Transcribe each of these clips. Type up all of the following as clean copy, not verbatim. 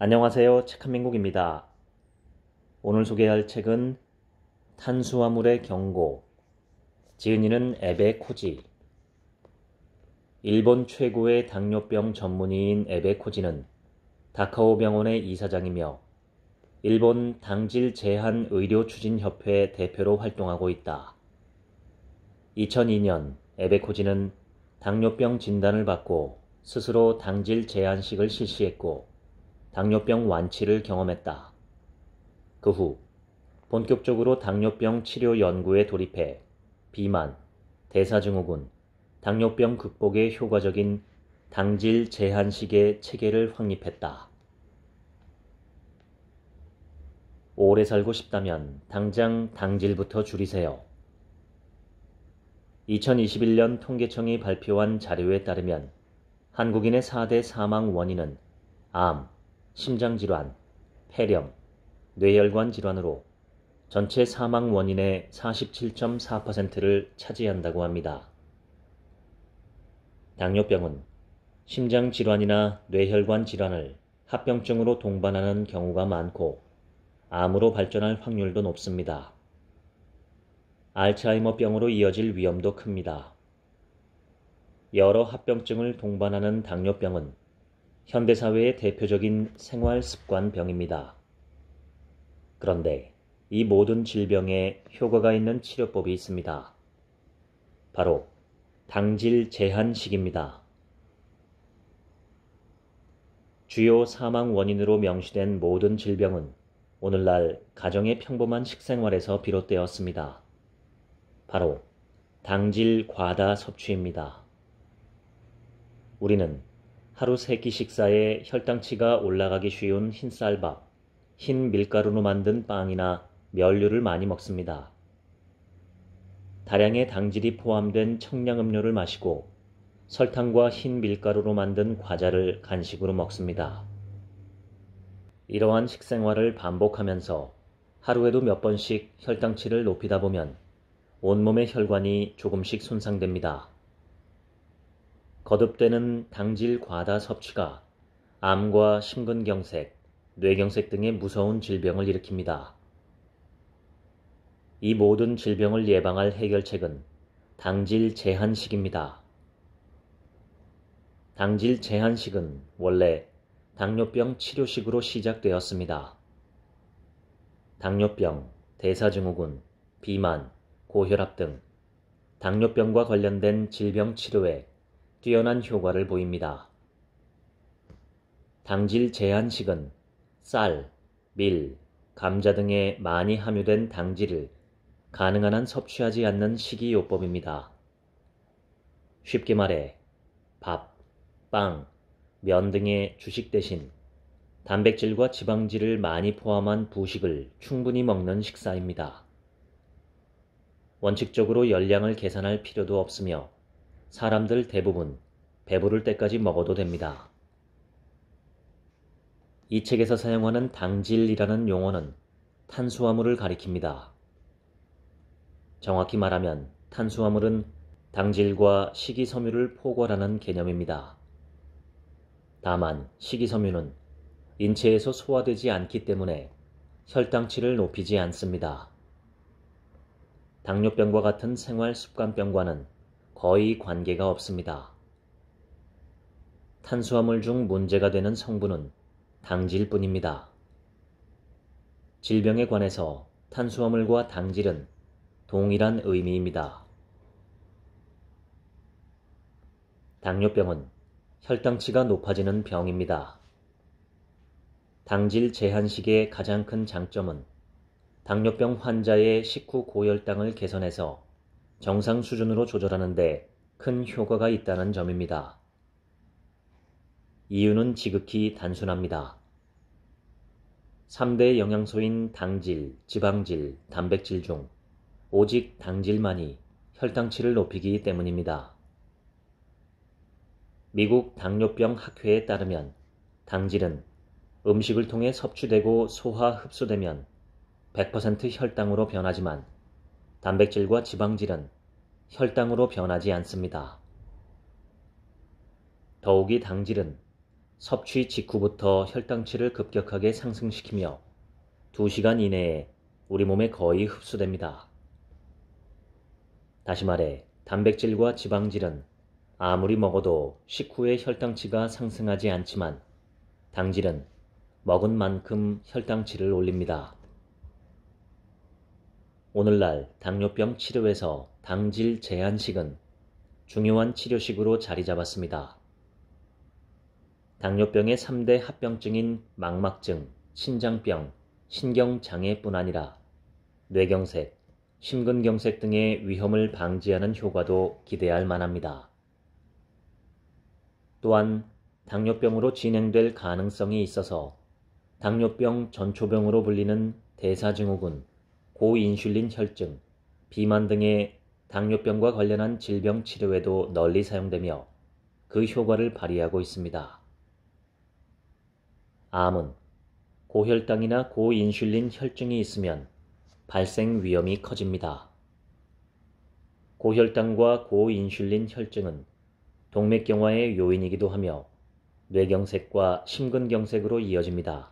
안녕하세요. 책한민국입니다. 오늘 소개할 책은 탄수화물의 경고, 지은이는 에베 코지. 일본 최고의 당뇨병 전문의인 에베 코지는 다카오 병원의 이사장이며 일본 당질 제한 의료 추진 협회 대표로 활동하고 있다. 2002년 에베 코지는 당뇨병 진단을 받고 스스로 당질 제한식을 실시했고 당뇨병 완치를 경험했다. 그 후 본격적으로 당뇨병 치료 연구에 돌입해 비만, 대사증후군, 당뇨병 극복에 효과적인 당질 제한식의 체계를 확립했다. 오래 살고 싶다면 당장 당질부터 줄이세요. 2021년 통계청이 발표한 자료에 따르면 한국인의 4대 사망 원인은 암, 심장질환, 폐렴, 뇌혈관 질환으로 전체 사망 원인의 47.4%를 차지한다고 합니다. 당뇨병은 심장질환이나 뇌혈관 질환을 합병증으로 동반하는 경우가 많고 암으로 발전할 확률도 높습니다. 알츠하이머병으로 이어질 위험도 큽니다. 여러 합병증을 동반하는 당뇨병은 현대사회의 대표적인 생활습관병입니다. 그런데 이 모든 질병에 효과가 있는 치료법이 있습니다. 바로 당질 제한식입니다. 주요 사망 원인으로 명시된 모든 질병은 오늘날 가정의 평범한 식생활에서 비롯되었습니다. 바로 당질 과다 섭취입니다. 우리는 하루 3끼 식사에 혈당치가 올라가기 쉬운 흰쌀밥, 흰 밀가루로 만든 빵이나 면류를 많이 먹습니다. 다량의 당질이 포함된 청량음료를 마시고 설탕과 흰 밀가루로 만든 과자를 간식으로 먹습니다. 이러한 식생활을 반복하면서 하루에도 몇 번씩 혈당치를 높이다 보면 온몸의 혈관이 조금씩 손상됩니다. 거듭되는 당질 과다 섭취가 암과 심근경색, 뇌경색 등의 무서운 질병을 일으킵니다. 이 모든 질병을 예방할 해결책은 당질 제한식입니다. 당질 제한식은 원래 당뇨병 치료식으로 시작되었습니다. 당뇨병, 대사증후군, 비만, 고혈압 등 당뇨병과 관련된 질병 치료에 뛰어난 효과를 보입니다. 당질 제한식은 쌀, 밀, 감자 등에 많이 함유된 당질을 가능한 한 섭취하지 않는 식이요법입니다. 쉽게 말해 밥, 빵, 면 등의 주식 대신 단백질과 지방질을 많이 포함한 부식을 충분히 먹는 식사입니다. 원칙적으로 열량을 계산할 필요도 없으며 사람들 대부분 배부를 때까지 먹어도 됩니다. 이 책에서 사용하는 당질이라는 용어는 탄수화물을 가리킵니다. 정확히 말하면 탄수화물은 당질과 식이섬유를 포괄하는 개념입니다. 다만 식이섬유는 인체에서 소화되지 않기 때문에 혈당치를 높이지 않습니다. 당뇨병과 같은 생활습관병과는 거의 관계가 없습니다. 탄수화물 중 문제가 되는 성분은 당질뿐입니다. 질병에 관해서 탄수화물과 당질은 동일한 의미입니다. 당뇨병은 혈당치가 높아지는 병입니다. 당질 제한식의 가장 큰 장점은 당뇨병 환자의 식후 고혈당을 개선해서 정상 수준으로 조절하는 데 큰 효과가 있다는 점입니다. 이유는 지극히 단순합니다. 3대 영양소인 당질, 지방질, 단백질 중 오직 당질만이 혈당치를 높이기 때문입니다. 미국 당뇨병 학회에 따르면 당질은 음식을 통해 섭취되고 소화 흡수되면 100% 혈당으로 변하지만 단백질과 지방질은 혈당으로 변하지 않습니다. 더욱이 당질은 섭취 직후부터 혈당치를 급격하게 상승시키며 2시간 이내에 우리 몸에 거의 흡수됩니다. 다시 말해 단백질과 지방질은 아무리 먹어도 식후에 혈당치가 상승하지 않지만 당질은 먹은 만큼 혈당치를 올립니다. 오늘날 당뇨병 치료에서 당질 제한식은 중요한 치료식으로 자리 잡았습니다. 당뇨병의 3대 합병증인 망막증, 신장병, 신경장애뿐 아니라 뇌경색, 심근경색 등의 위험을 방지하는 효과도 기대할 만합니다. 또한 당뇨병으로 진행될 가능성이 있어서 당뇨병 전초병으로 불리는 대사증후군, 고인슐린 혈증, 비만 등의 당뇨병과 관련한 질병 치료에도 널리 사용되며 그 효과를 발휘하고 있습니다. 암은 고혈당이나 고인슐린 혈증이 있으면 발생 위험이 커집니다. 고혈당과 고인슐린 혈증은 동맥경화의 요인이기도 하며 뇌경색과 심근경색으로 이어집니다.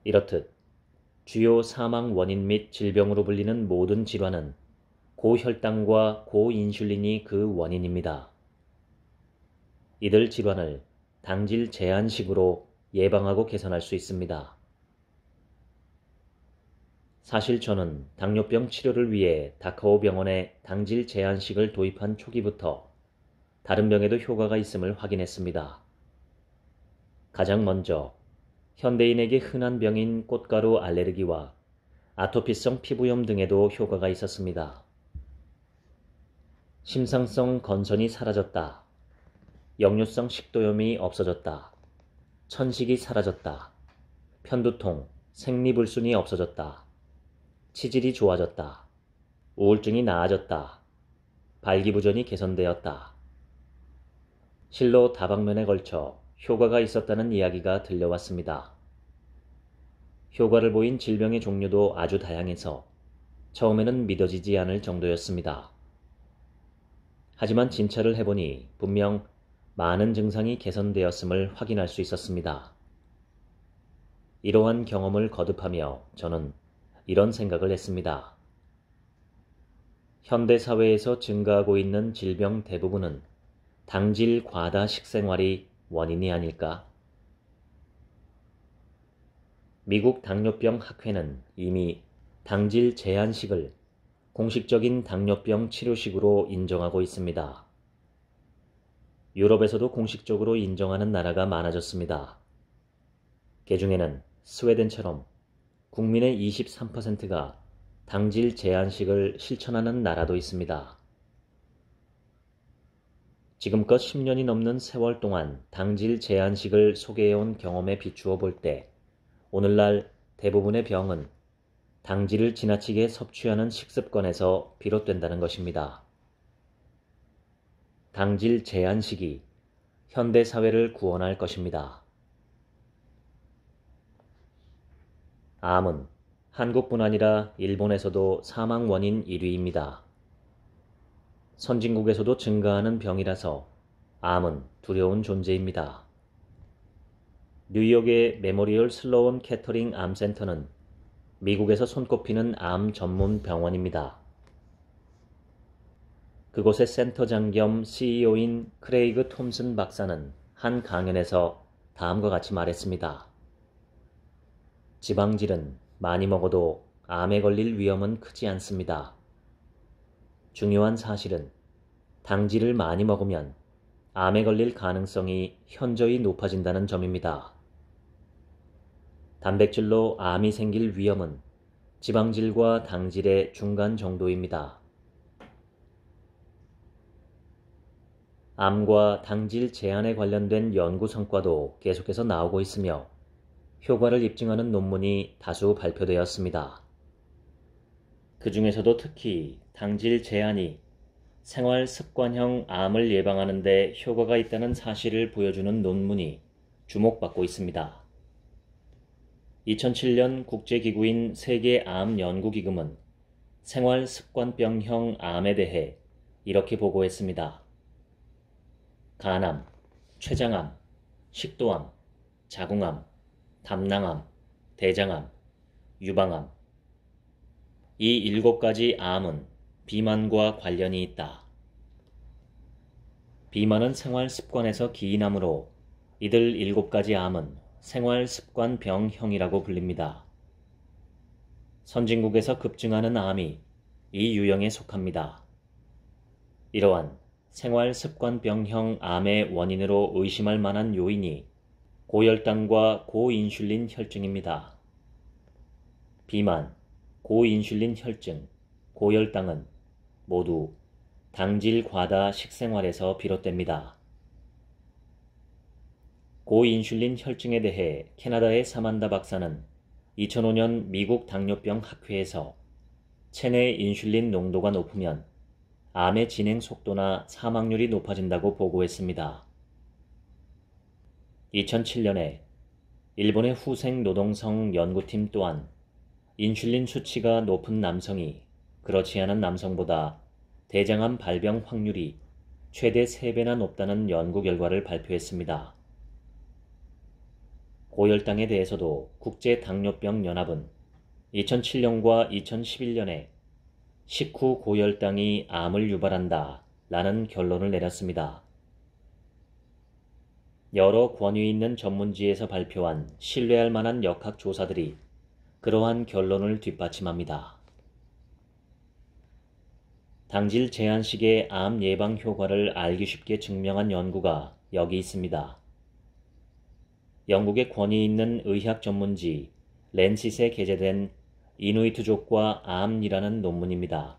이렇듯 주요 사망 원인 및 질병으로 불리는 모든 질환은 고혈당과 고인슐린이 그 원인입니다. 이들 질환을 당질 제한식으로 예방하고 개선할 수 있습니다. 사실 저는 당뇨병 치료를 위해 다카오 병원에 당질 제한식을 도입한 초기부터 다른 병에도 효과가 있음을 확인했습니다. 가장 먼저 현대인에게 흔한 병인 꽃가루 알레르기와 아토피성 피부염 등에도 효과가 있었습니다. 심상성 건선이 사라졌다. 역류성 식도염이 없어졌다. 천식이 사라졌다. 편두통, 생리불순이 없어졌다. 치질이 좋아졌다. 우울증이 나아졌다. 발기부전이 개선되었다. 실로 다방면에 걸쳐 효과가 있었다는 이야기가 들려왔습니다. 효과를 보인 질병의 종류도 아주 다양해서 처음에는 믿어지지 않을 정도였습니다. 하지만 진찰을 해보니 분명 많은 증상이 개선되었음을 확인할 수 있었습니다. 이러한 경험을 거듭하며 저는 이런 생각을 했습니다. 현대사회에서 증가하고 있는 질병 대부분은 당질 과다 식생활이 원인이 아닐까? 미국 당뇨병 학회는 이미 당질 제한식을 공식적인 당뇨병 치료식으로 인정하고 있습니다. 유럽에서도 공식적으로 인정하는 나라가 많아졌습니다. 그 중에는 스웨덴처럼 국민의 23%가 당질 제한식을 실천하는 나라도 있습니다. 지금껏 10년이 넘는 세월 동안 당질 제한식을 소개해온 경험에 비추어 볼 때 오늘날 대부분의 병은 당질을 지나치게 섭취하는 식습관에서 비롯된다는 것입니다. 당질 제한식이 현대 사회를 구원할 것입니다. 암은 한국뿐 아니라 일본에서도 사망 원인 1위입니다. 선진국에서도 증가하는 병이라서 암은 두려운 존재입니다. 뉴욕의 메모리얼 슬로운 캐터링 암센터는 미국에서 손꼽히는 암 전문 병원입니다. 그곳의 센터장 겸 CEO인 크레이그 톰슨 박사는 한 강연에서 다음과 같이 말했습니다. 지방질은 많이 먹어도 암에 걸릴 위험은 크지 않습니다. 중요한 사실은 당질을 많이 먹으면 암에 걸릴 가능성이 현저히 높아진다는 점입니다. 단백질로 암이 생길 위험은 지방질과 당질의 중간 정도입니다. 암과 당질 제한에 관련된 연구 성과도 계속해서 나오고 있으며 효과를 입증하는 논문이 다수 발표되었습니다. 그 중에서도 특히 당질 제한이 생활 습관형 암을 예방하는 데 효과가 있다는 사실을 보여주는 논문이 주목받고 있습니다. 2007년 국제기구인 세계암연구기금은 생활 습관병형 암에 대해 이렇게 보고했습니다. 간암, 췌장암, 식도암, 자궁암, 담낭암, 대장암, 유방암. 이 7가지 암은 비만과 관련이 있다. 비만은 생활 습관에서 기인하므로 이들 7가지 암은 생활 습관 병형이라고 불립니다. 선진국에서 급증하는 암이 이 유형에 속합니다. 이러한 생활 습관병형 암의 원인으로 의심할 만한 요인이 고혈당과 고인슐린 혈증입니다. 비만, 고인슐린 혈증, 고혈당은 모두 당질 과다 식생활에서 비롯됩니다. 고인슐린 혈증에 대해 캐나다의 사만다 박사는 2005년 미국 당뇨병 학회에서 체내 인슐린 농도가 높으면 암의 진행 속도나 사망률이 높아진다고 보고했습니다. 2007년에 일본의 후생 노동성 연구팀 또한 인슐린 수치가 높은 남성이 그렇지 않은 남성보다 대장암 발병 확률이 최대 3배나 높다는 연구 결과를 발표했습니다. 고혈당에 대해서도 국제당뇨병연합은 2007년과 2011년에 식후 고혈당이 암을 유발한다 라는 결론을 내렸습니다. 여러 권위 있는 전문지에서 발표한 신뢰할 만한 역학조사들이 그러한 결론을 뒷받침합니다. 당질 제한식의 암 예방 효과를 알기 쉽게 증명한 연구가 여기 있습니다. 영국의 권위 있는 의학 전문지 랜싯에 게재된 이누이트족과 암이라는 논문입니다.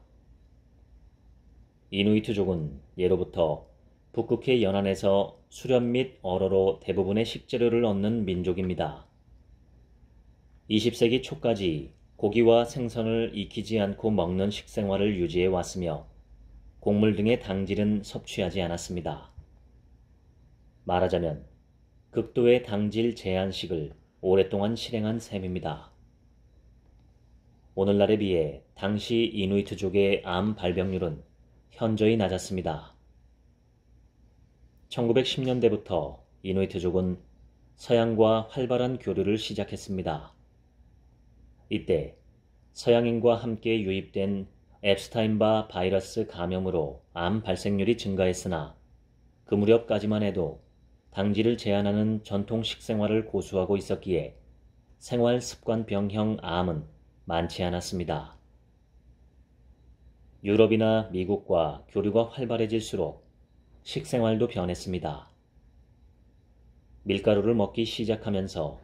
이누이트족은 예로부터 북극해 연안에서 수렵 및 어로로 대부분의 식재료를 얻는 민족입니다. 20세기 초까지 고기와 생선을 익히지 않고 먹는 식생활을 유지해 왔으며 곡물 등의 당질은 섭취하지 않았습니다. 말하자면 극도의 당질 제한식을 오랫동안 실행한 셈입니다. 오늘날에 비해 당시 이누이트족의 암 발병률은 현저히 낮았습니다. 1910년대부터 이누이트족은 서양과 활발한 교류를 시작했습니다. 이때 서양인과 함께 유입된 앱스타인바 바이러스 감염으로 암 발생률이 증가했으나 그 무렵까지만 해도 당질을 제한하는 전통 식생활을 고수하고 있었기에 생활 습관병형 암은 많지 않았습니다. 유럽이나 미국과 교류가 활발해질수록 식생활도 변했습니다. 밀가루를 먹기 시작하면서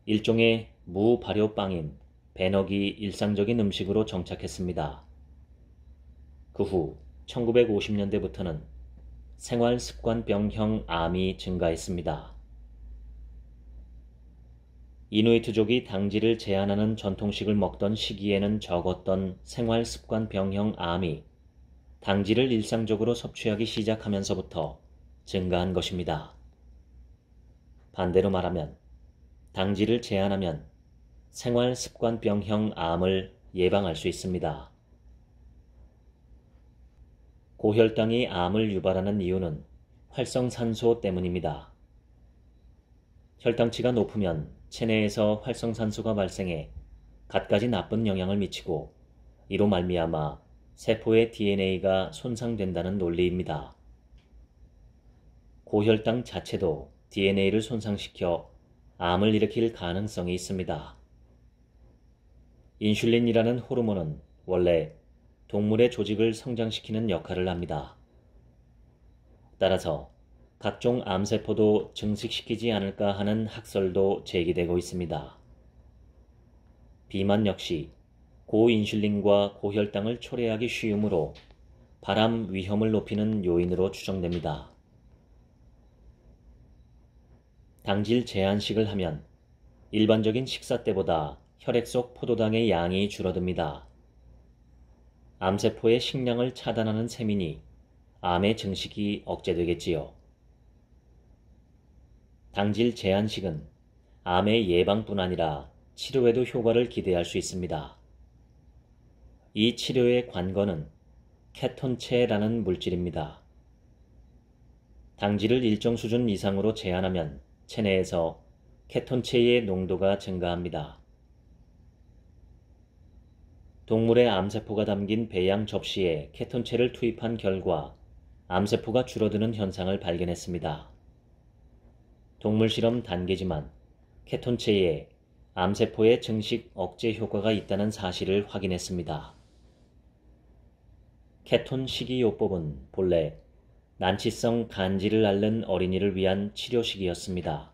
일종의 무발효빵인 배너기 일상적인 음식으로 정착했습니다. 그 후 1950년대부터는 생활 습관병형 암이 증가했습니다. 이누이트족이 당질을 제한하는 전통식을 먹던 시기에는 적었던 생활 습관병형 암이 당질을 일상적으로 섭취하기 시작하면서부터 증가한 것입니다. 반대로 말하면 당질을 제한하면 생활 습관병형 암을 예방할 수 있습니다. 고혈당이 암을 유발하는 이유는 활성산소 때문입니다. 혈당치가 높으면 체내에서 활성산소가 발생해 갖가지 나쁜 영향을 미치고 이로 말미암아 세포의 DNA가 손상된다는 논리입니다. 고혈당 자체도 DNA를 손상시켜 암을 일으킬 가능성이 있습니다. 인슐린이라는 호르몬은 원래 동물의 조직을 성장시키는 역할을 합니다. 따라서 각종 암세포도 증식시키지 않을까 하는 학설도 제기되고 있습니다. 비만 역시 고인슐린과 고혈당을 초래하기 쉬우므로 발암 위험을 높이는 요인으로 추정됩니다. 당질 제한식을 하면 일반적인 식사 때보다 혈액 속 포도당의 양이 줄어듭니다. 암세포의 식량을 차단하는 셈이니 암의 증식이 억제되겠지요. 당질 제한식은 암의 예방뿐 아니라 치료에도 효과를 기대할 수 있습니다. 이 치료의 관건은 케톤체라는 물질입니다. 당질을 일정 수준 이상으로 제한하면 체내에서 케톤체의 농도가 증가합니다. 동물의 암세포가 담긴 배양 접시에 케톤체를 투입한 결과 암세포가 줄어드는 현상을 발견했습니다. 동물 실험 단계지만 케톤체에 암세포의 증식 억제 효과가 있다는 사실을 확인했습니다. 케톤 식이요법은 본래 난치성 간질을 앓는 어린이를 위한 치료식이었습니다.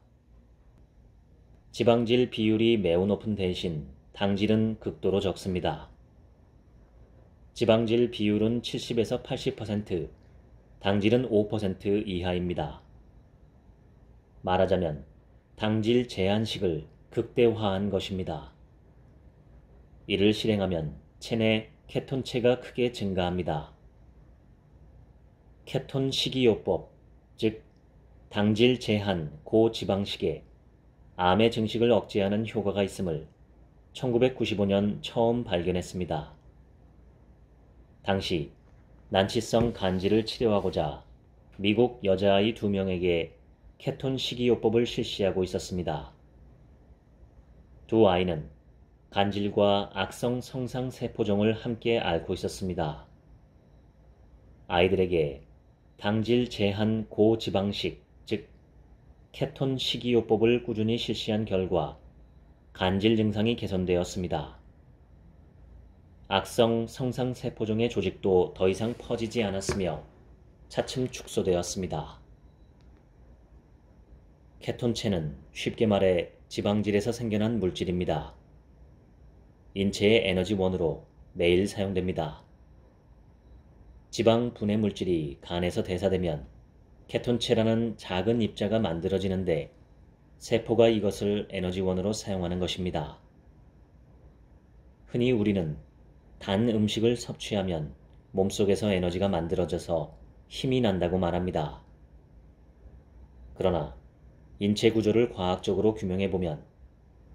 지방질 비율이 매우 높은 대신 당질은 극도로 적습니다. 지방질 비율은 70에서 80%, 당질은 5% 이하입니다. 말하자면 당질 제한식을 극대화한 것입니다. 이를 실행하면 체내 케톤체가 크게 증가합니다. 케톤 식이요법, 즉 당질 제한 고지방식에 암의 증식을 억제하는 효과가 있음을 1995년 처음 발견했습니다. 당시 난치성 간질을 치료하고자 미국 여자아이 2명에게 케톤 식이요법을 실시하고 있었습니다. 두 아이는 간질과 악성 성상세포종을 함께 앓고 있었습니다. 아이들에게 당질 제한 고지방식, 즉 케톤 식이요법을 꾸준히 실시한 결과 간질 증상이 개선되었습니다. 악성 성상세포종의 조직도 더 이상 퍼지지 않았으며 차츰 축소되었습니다. 케톤체는 쉽게 말해 지방질에서 생겨난 물질입니다. 인체의 에너지원으로 매일 사용됩니다. 지방 분해 물질이 간에서 대사되면 케톤체라는 작은 입자가 만들어지는데 세포가 이것을 에너지원으로 사용하는 것입니다. 흔히 우리는 단 음식을 섭취하면 몸속에서 에너지가 만들어져서 힘이 난다고 말합니다. 그러나 인체 구조를 과학적으로 규명해보면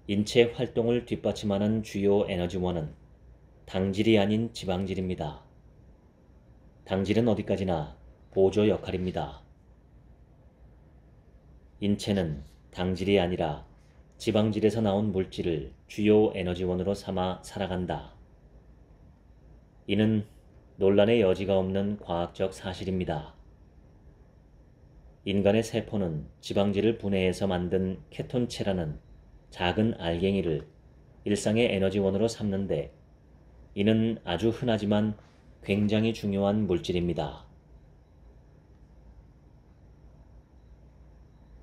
인체 활동을 뒷받침하는 주요 에너지원은 당질이 아닌 지방질입니다. 당질은 어디까지나 보조 역할입니다. 인체는 당질이 아니라 지방질에서 나온 물질을 주요 에너지원으로 삼아 살아간다. 이는 논란의 여지가 없는 과학적 사실입니다. 인간의 세포는 지방질을 분해해서 만든 케톤체라는 작은 알갱이를 일상의 에너지원으로 삼는데 이는 아주 흔하지만 굉장히 중요한 물질입니다.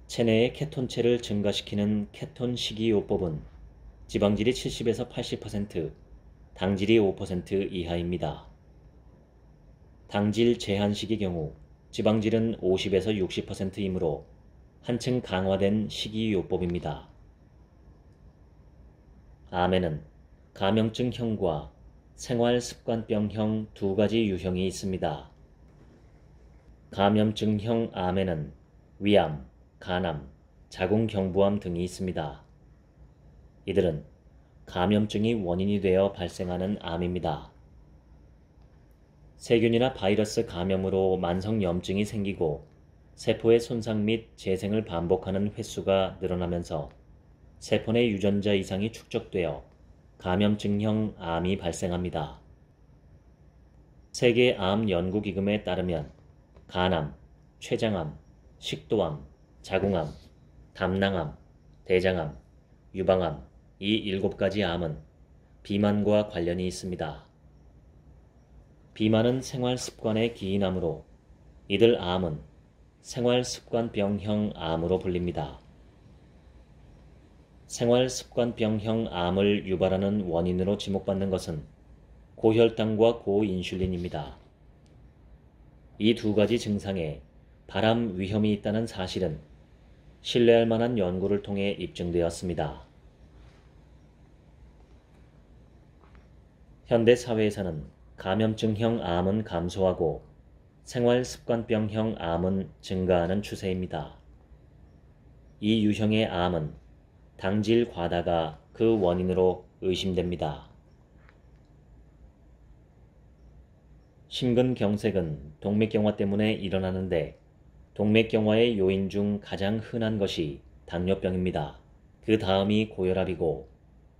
체내의 케톤체를 증가시키는 케톤 식이요법은 지방질이 70에서 80%, 당질이 5% 이하입니다. 당질 제한식의 경우 지방질은 50에서 60%이므로 한층 강화된 식이요법입니다. 암에는 감염증형과 생활습관병형 두 가지 유형이 있습니다. 감염증형 암에는 위암, 간암, 자궁경부암 등이 있습니다. 이들은 감염증이 원인이 되어 발생하는 암입니다. 세균이나 바이러스 감염으로 만성염증이 생기고 세포의 손상 및 재생을 반복하는 횟수가 늘어나면서 세포 내 유전자 이상이 축적되어 감염증형 암이 발생합니다. 세계암연구기금에 따르면 간암, 췌장암, 식도암, 자궁암, 담낭암, 대장암, 유방암 이 7가지 암은 비만과 관련이 있습니다. 비만은 생활습관의 기인암으로 이들 암은 생활습관병형 암으로 불립니다. 생활습관병형 암을 유발하는 원인으로 지목받는 것은 고혈당과 고인슐린입니다. 이 두 가지 증상에 발암 위험이 있다는 사실은 신뢰할 만한 연구를 통해 입증되었습니다. 현대 사회에서는 감염증형 암은 감소하고 생활습관병형 암은 증가하는 추세입니다. 이 유형의 암은 당질 과다가 그 원인으로 의심됩니다. 심근경색은 동맥경화 때문에 일어나는데 동맥경화의 요인 중 가장 흔한 것이 당뇨병입니다. 그 다음이 고혈압이고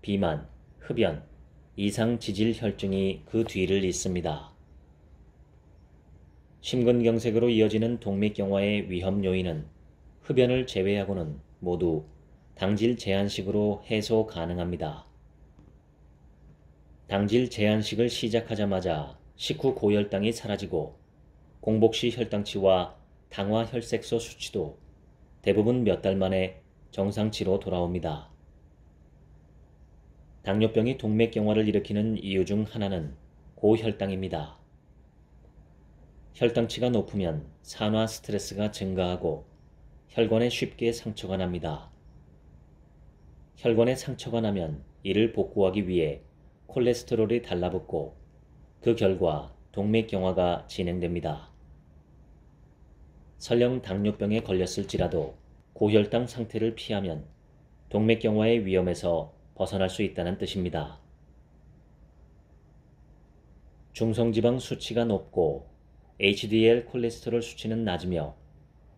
비만, 흡연, 이상지질혈증이 그 뒤를 잇습니다. 심근경색으로 이어지는 동맥경화의 위험 요인은 흡연을 제외하고는 모두 당질 제한식으로 해소 가능합니다. 당질 제한식을 시작하자마자 식후 고혈당이 사라지고 공복시 혈당치와 당화혈색소 수치도 대부분 몇 달 만에 정상치로 돌아옵니다. 당뇨병이 동맥경화를 일으키는 이유 중 하나는 고혈당입니다. 혈당치가 높으면 산화 스트레스가 증가하고 혈관에 쉽게 상처가 납니다. 혈관에 상처가 나면 이를 복구하기 위해 콜레스테롤이 달라붙고 그 결과 동맥경화가 진행됩니다. 설령 당뇨병에 걸렸을지라도 고혈당 상태를 피하면 동맥경화의 위험에서 벗어날 수 있다는 뜻입니다. 중성지방 수치가 높고 HDL 콜레스테롤 수치는 낮으며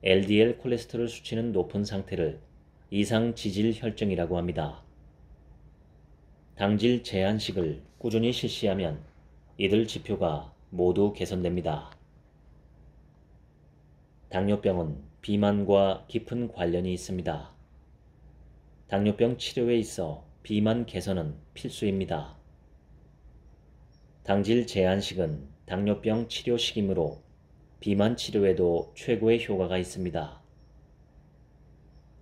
LDL 콜레스테롤 수치는 높은 상태를 이상지질혈증이라고 합니다. 당질 제한식을 꾸준히 실시하면 이들 지표가 모두 개선됩니다. 당뇨병은 비만과 깊은 관련이 있습니다. 당뇨병 치료에 있어 비만 개선은 필수입니다. 당질 제한식은 당뇨병 치료식이므로 비만 치료에도 최고의 효과가 있습니다.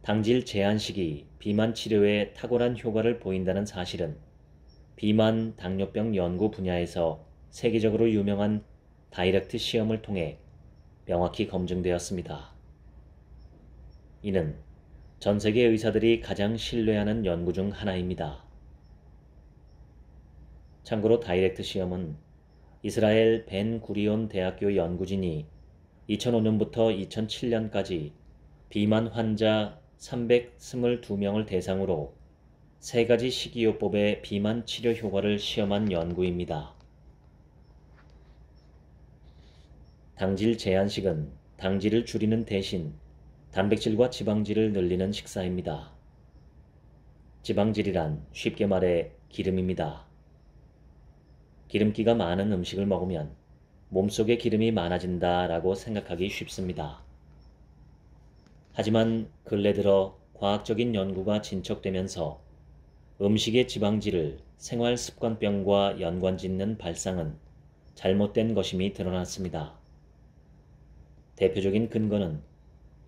당질 제한식이 비만 치료에 탁월한 효과를 보인다는 사실은 비만 당뇨병 연구 분야에서 세계적으로 유명한 다이렉트 시험을 통해 명확히 검증되었습니다. 이는 전 세계 의사들이 가장 신뢰하는 연구 중 하나입니다. 참고로 다이렉트 시험은 이스라엘 벤 구리온 대학교 연구진이 2005년부터 2007년까지 비만 환자 322명을 대상으로 3가지 식이요법의 비만 치료 효과를 시험한 연구입니다. 당질 제한식은 당질을 줄이는 대신 단백질과 지방질을 늘리는 식사입니다. 지방질이란 쉽게 말해 기름입니다. 기름기가 많은 음식을 먹으면 몸속에 기름이 많아진다 라고 생각하기 쉽습니다. 하지만 근래 들어 과학적인 연구가 진척되면서 음식의 지방질을 생활습관병과 연관짓는 발상은 잘못된 것임이 드러났습니다. 대표적인 근거는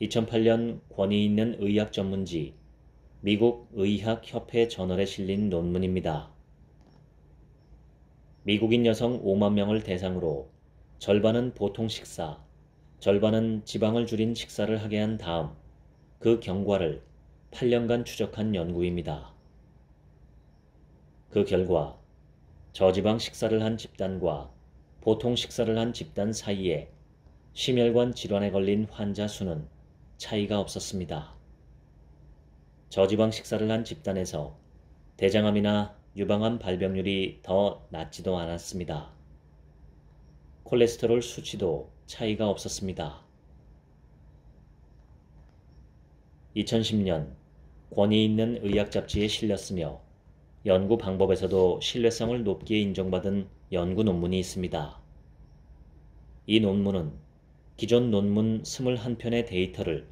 2008년 권위 있는 의학 전문지 미국 의학협회 저널에 실린 논문입니다. 미국인 여성 5만 명을 대상으로 절반은 보통 식사, 절반은 지방을 줄인 식사를 하게 한 다음 그 경과를 8년간 추적한 연구입니다. 그 결과 저지방 식사를 한 집단과 보통 식사를 한 집단 사이에 심혈관 질환에 걸린 환자 수는 차이가 없었습니다. 저지방 식사를 한 집단에서 대장암이나 유방암 발병률이 더 낮지도 않았습니다. 콜레스테롤 수치도 차이가 없었습니다. 2010년 권위 있는 의학 잡지에 실렸으며 연구 방법에서도 신뢰성을 높게 인정받은 연구 논문이 있습니다. 이 논문은 기존 논문 21편의 데이터를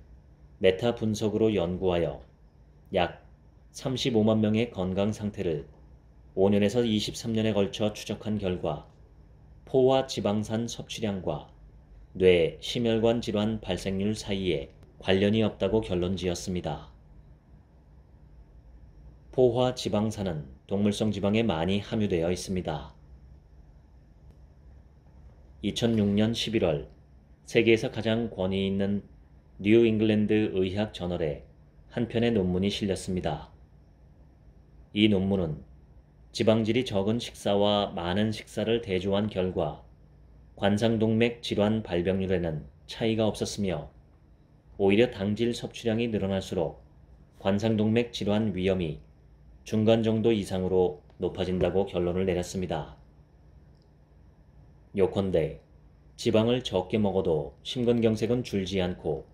메타 분석으로 연구하여 약 35만 명의 건강 상태를 5년에서 23년에 걸쳐 추적한 결과 포화 지방산 섭취량과 뇌 심혈관 질환 발생률 사이에 관련이 없다고 결론지었습니다. 포화 지방산은 동물성 지방에 많이 함유되어 있습니다. 2006년 11월 세계에서 가장 권위 있는 뉴 잉글랜드 의학 저널에 한 편의 논문이 실렸습니다. 이 논문은 지방질이 적은 식사와 많은 식사를 대조한 결과 관상동맥 질환 발병률에는 차이가 없었으며 오히려 당질 섭취량이 늘어날수록 관상동맥 질환 위험이 중간 정도 이상으로 높아진다고 결론을 내렸습니다. 요컨대 지방을 적게 먹어도 심근경색은 줄지 않고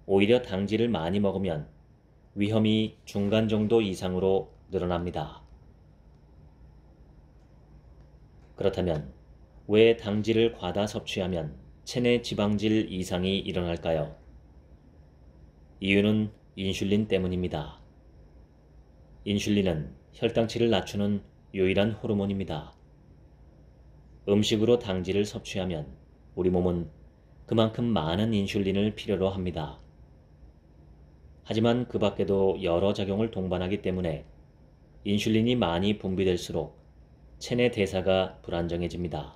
오히려 당질을 많이 먹으면 위험이 중간 정도 이상으로 늘어납니다. 그렇다면 왜 당질을 과다 섭취하면 체내 지방질 이상이 일어날까요? 이유는 인슐린 때문입니다. 인슐린은 혈당치를 낮추는 유일한 호르몬입니다. 음식으로 당질을 섭취하면 우리 몸은 그만큼 많은 인슐린을 필요로 합니다. 하지만 그 밖에도 여러 작용을 동반하기 때문에 인슐린이 많이 분비될수록 체내 대사가 불안정해집니다.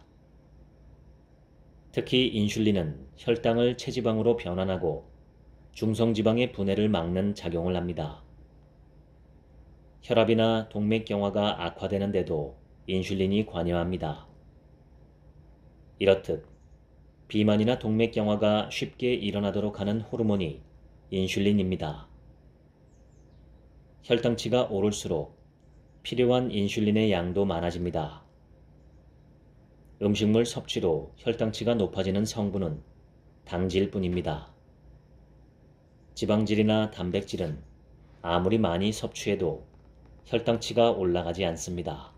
특히 인슐린은 혈당을 체지방으로 변환하고 중성지방의 분해를 막는 작용을 합니다. 혈압이나 동맥경화가 악화되는데도 인슐린이 관여합니다. 이렇듯 비만이나 동맥경화가 쉽게 일어나도록 하는 호르몬이 인슐린입니다. 혈당치가 오를수록 필요한 인슐린의 양도 많아집니다. 음식물 섭취로 혈당치가 높아지는 성분은 당질뿐입니다. 지방질이나 단백질은 아무리 많이 섭취해도 혈당치가 올라가지 않습니다.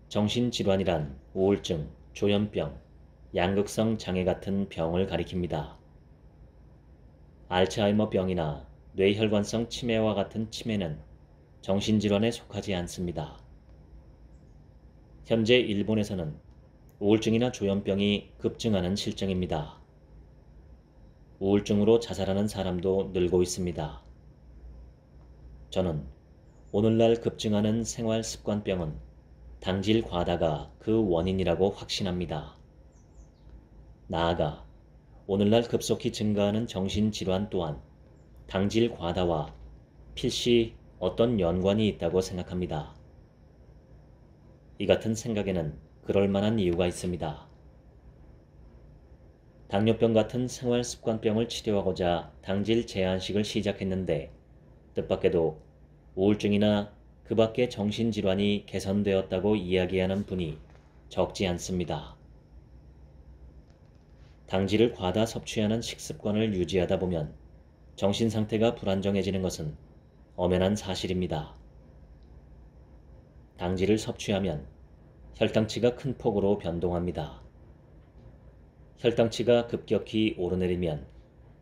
정신질환이란 우울증, 조현병, 양극성 장애 같은 병을 가리킵니다. 알츠하이머병이나 뇌혈관성 치매와 같은 치매는 정신질환에 속하지 않습니다. 현재 일본에서는 우울증이나 조현병이 급증하는 실정입니다. 우울증으로 자살하는 사람도 늘고 있습니다. 저는 오늘날 급증하는 생활습관병은 당질 과다가 그 원인이라고 확신합니다. 나아가 오늘날 급속히 증가하는 정신질환 또한 당질 과다와 필시 어떤 연관이 있다고 생각합니다. 이 같은 생각에는 그럴 만한 이유가 있습니다. 당뇨병 같은 생활습관병을 치료하고자 당질 제한식을 시작했는데 뜻밖에도 우울증이나 그 밖의 정신질환이 개선되었다고 이야기하는 분이 적지 않습니다. 당질을 과다 섭취하는 식습관을 유지하다 보면 정신상태가 불안정해지는 것은 엄연한 사실입니다. 당질을 섭취하면 혈당치가 큰 폭으로 변동합니다. 혈당치가 급격히 오르내리면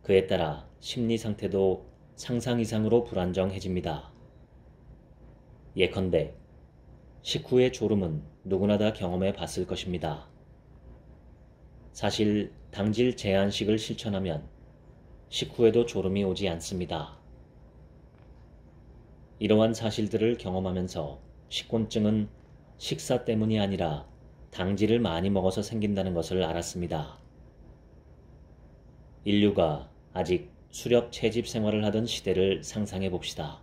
그에 따라 심리 상태도 상상 이상으로 불안정해집니다. 예컨대 식후의 졸음은 누구나 다 경험해 봤을 것입니다. 사실 당질 제한식을 실천하면 식후에도 졸음이 오지 않습니다. 이러한 사실들을 경험하면서 식곤증은 식사 때문이 아니라 당질을 많이 먹어서 생긴다는 것을 알았습니다. 인류가 아직 수렵 채집 생활을 하던 시대를 상상해 봅시다.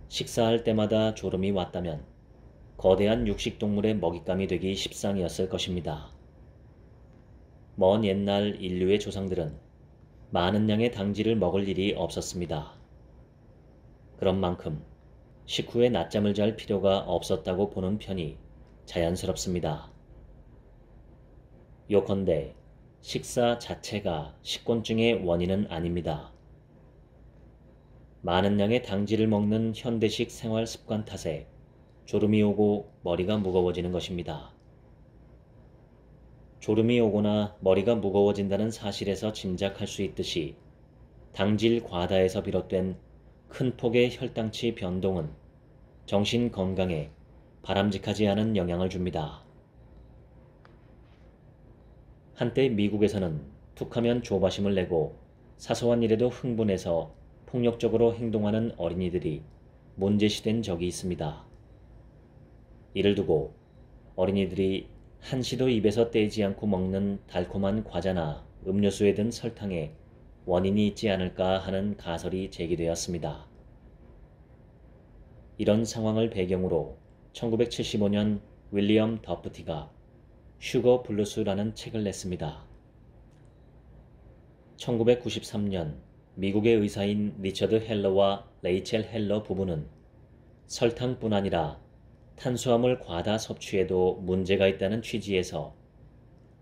식사할 때마다 졸음이 왔다면 거대한 육식동물의 먹잇감이 되기 십상이었을 것입니다. 먼 옛날 인류의 조상들은 많은 양의 당질을 먹을 일이 없었습니다. 그런 만큼 식후에 낮잠을 잘 필요가 없었다고 보는 편이 자연스럽습니다. 요컨대 식사 자체가 식곤증의 원인은 아닙니다. 많은 양의 당질을 먹는 현대식 생활 습관 탓에 졸음이 오고 머리가 무거워지는 것입니다. 졸음이 오거나 머리가 무거워진다는 사실에서 짐작할 수 있듯이 당질 과다에서 비롯된 큰 폭의 혈당치 변동은 정신 건강에 바람직하지 않은 영향을 줍니다. 한때 미국에서는 툭하면 조바심을 내고 사소한 일에도 흥분해서 폭력적으로 행동하는 어린이들이 문제시된 적이 있습니다. 이를 두고 어린이들이 한시도 입에서 떼지 않고 먹는 달콤한 과자나 음료수에 든 설탕에 원인이 있지 않을까 하는 가설이 제기되었습니다. 이런 상황을 배경으로 1975년 윌리엄 더프티가 슈거 블루스라는 책을 냈습니다. 1993년 미국의 의사인 리처드 헬러와 레이첼 헬러 부부는 설탕뿐 아니라 탄수화물 과다 섭취에도 문제가 있다는 취지에서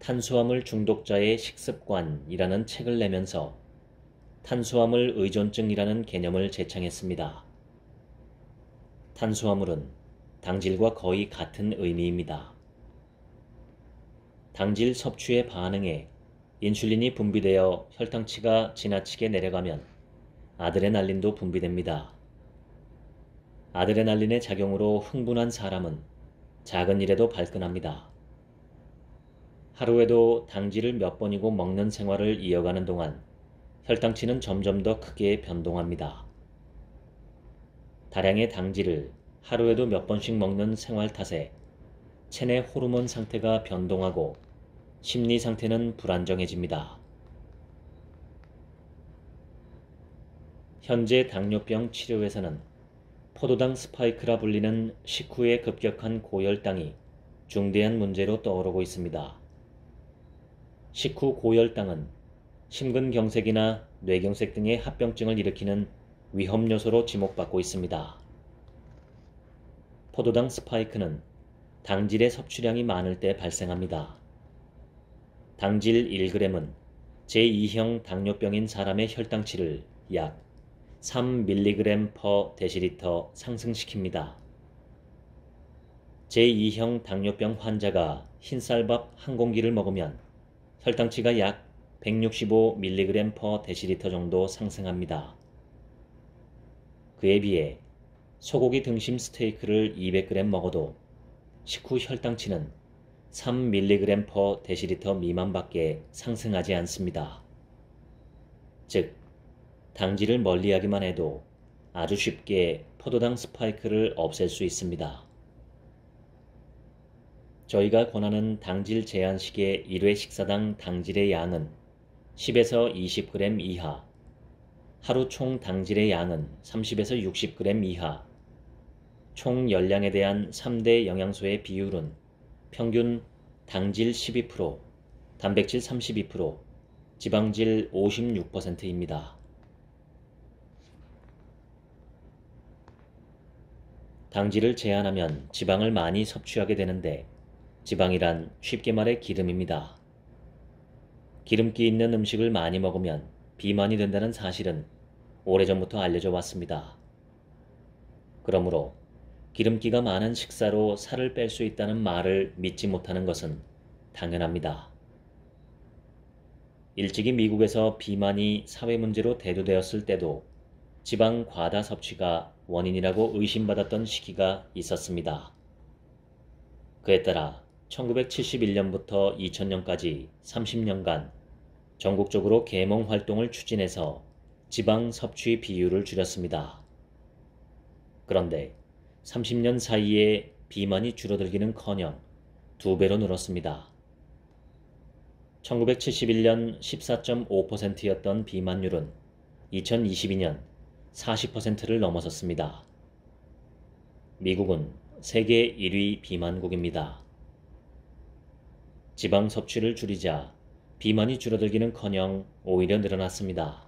탄수화물 중독자의 식습관이라는 책을 내면서 탄수화물 의존증이라는 개념을 제창했습니다. 탄수화물은 당질과 거의 같은 의미입니다. 당질 섭취에 반응해 인슐린이 분비되어 혈당치가 지나치게 내려가면 아드레날린도 분비됩니다. 아드레날린의 작용으로 흥분한 사람은 작은 일에도 발끈합니다. 하루에도 당질을 몇 번이고 먹는 생활을 이어가는 동안 혈당치는 점점 더 크게 변동합니다. 다량의 당질을 하루에도 몇 번씩 먹는 생활 탓에 체내 호르몬 상태가 변동하고 심리 상태는 불안정해집니다. 현재 당뇨병 치료에서는 포도당 스파이크라 불리는 식후의 급격한 고혈당이 중대한 문제로 떠오르고 있습니다. 식후 고혈당은 심근경색이나 뇌경색 등의 합병증을 일으키는 위험 요소로 지목받고 있습니다. 포도당 스파이크는 당질의 섭취량이 많을 때 발생합니다. 당질 1g은 제2형 당뇨병인 사람의 혈당치를 약 3mg/dL 상승시킵니다. 제2형 당뇨병 환자가 흰쌀밥 한 공기를 먹으면 혈당치가 약 165mg/dL 정도 상승합니다. 그에 비해 소고기 등심 스테이크를 200g 먹어도 식후 혈당치는 3mg/dL 미만밖에 상승하지 않습니다. 즉, 당질을 멀리하기만 해도 아주 쉽게 포도당 스파이크를 없앨 수 있습니다. 저희가 권하는 당질 제한식의 1회 식사당 당질의 양은 10에서 20g 이하, 하루 총 당질의 양은 30에서 60g 이하, 총 열량에 대한 3대 영양소의 비율은 평균 당질 12%, 단백질 32%, 지방질 56%입니다. 당질을 제한하면 지방을 많이 섭취하게 되는데 지방이란 쉽게 말해 기름입니다. 기름기 있는 음식을 많이 먹으면 비만이 된다는 사실은 오래전부터 알려져 왔습니다. 그러므로 기름기가 많은 식사로 살을 뺄 수 있다는 말을 믿지 못하는 것은 당연합니다. 일찍이 미국에서 비만이 사회 문제로 대두되었을 때도 지방 과다 섭취가 원인이라고 의심받았던 시기가 있었습니다. 그에 따라 1971년부터 2000년까지 30년간 전국적으로 계몽 활동을 추진해서 지방 섭취 비율을 줄였습니다. 그런데 30년 사이에 비만이 줄어들기는커녕 2배로 늘었습니다. 1971년 14.5%였던 비만율은 2022년 40%를 넘어섰습니다. 미국은 세계 1위 비만국입니다. 지방 섭취를 줄이자 비만이 줄어들기는커녕 오히려 늘어났습니다.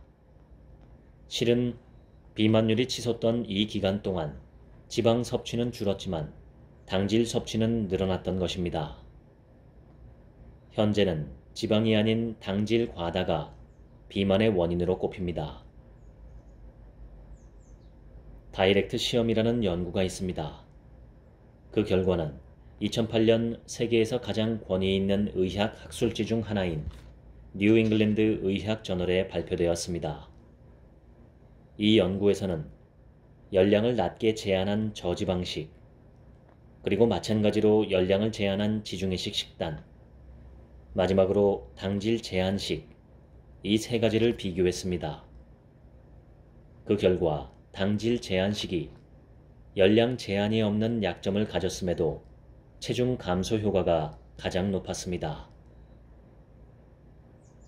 실은 비만율이 치솟던 이 기간 동안 지방 섭취는 줄었지만 당질 섭취는 늘어났던 것입니다. 현재는 지방이 아닌 당질 과다가 비만의 원인으로 꼽힙니다. 다이렉트 시험이라는 연구가 있습니다. 그 결과는 2008년 세계에서 가장 권위 있는 의학 학술지 중 하나인 뉴 잉글랜드 의학 저널에 발표되었습니다. 이 연구에서는 열량을 낮게 제한한 저지방식, 그리고 마찬가지로 열량을 제한한 지중해식 식단, 마지막으로 당질 제한식, 이 세 가지를 비교했습니다. 그 결과 당질 제한식이 열량 제한이 없는 약점을 가졌음에도 체중 감소 효과가 가장 높았습니다.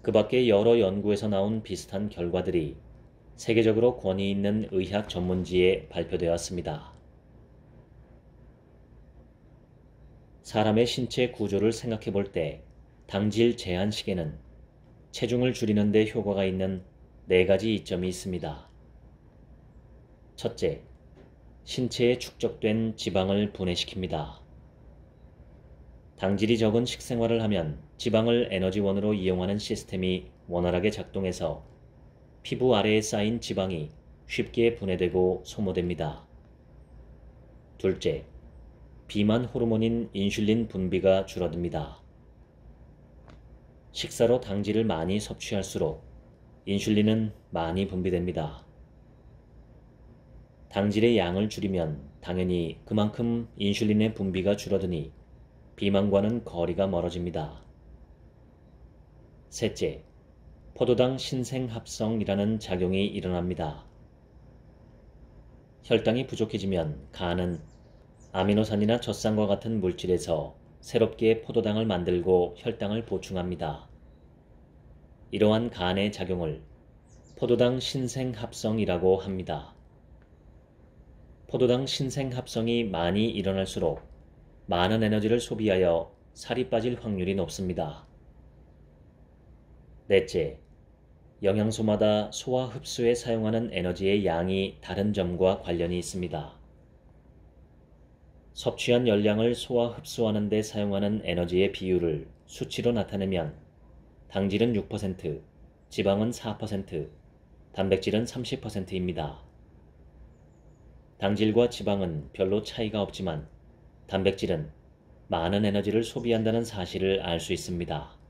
그 밖에 여러 연구에서 나온 비슷한 결과들이 세계적으로 권위 있는 의학 전문지에 발표되었습니다. 사람의 신체 구조를 생각해 볼 때 당질 제한식에는 체중을 줄이는 데 효과가 있는 4가지 이점이 있습니다. 첫째, 신체에 축적된 지방을 분해시킵니다. 당질이 적은 식생활을 하면 지방을 에너지원으로 이용하는 시스템이 원활하게 작동해서 피부 아래에 쌓인 지방이 쉽게 분해되고 소모됩니다. 둘째, 비만 호르몬인 인슐린 분비가 줄어듭니다. 식사로 당질을 많이 섭취할수록 인슐린은 많이 분비됩니다. 당질의 양을 줄이면 당연히 그만큼 인슐린의 분비가 줄어드니 비만과는 거리가 멀어집니다. 셋째, 포도당 신생합성이라는 작용이 일어납니다. 혈당이 부족해지면 간은 아미노산이나 젖산과 같은 물질에서 새롭게 포도당을 만들고 혈당을 보충합니다. 이러한 간의 작용을 포도당 신생합성이라고 합니다. 포도당 신생합성이 많이 일어날수록 많은 에너지를 소비하여 살이 빠질 확률이 높습니다. 넷째, 영양소마다 소화 흡수에 사용하는 에너지의 양이 다른 점과 관련이 있습니다. 섭취한 열량을 소화 흡수하는 데 사용하는 에너지의 비율을 수치로 나타내면 당질은 6%, 지방은 4%, 단백질은 30%입니다. 당질과 지방은 별로 차이가 없지만 단백질은 많은 에너지를 소비한다는 사실을 알 수 있습니다.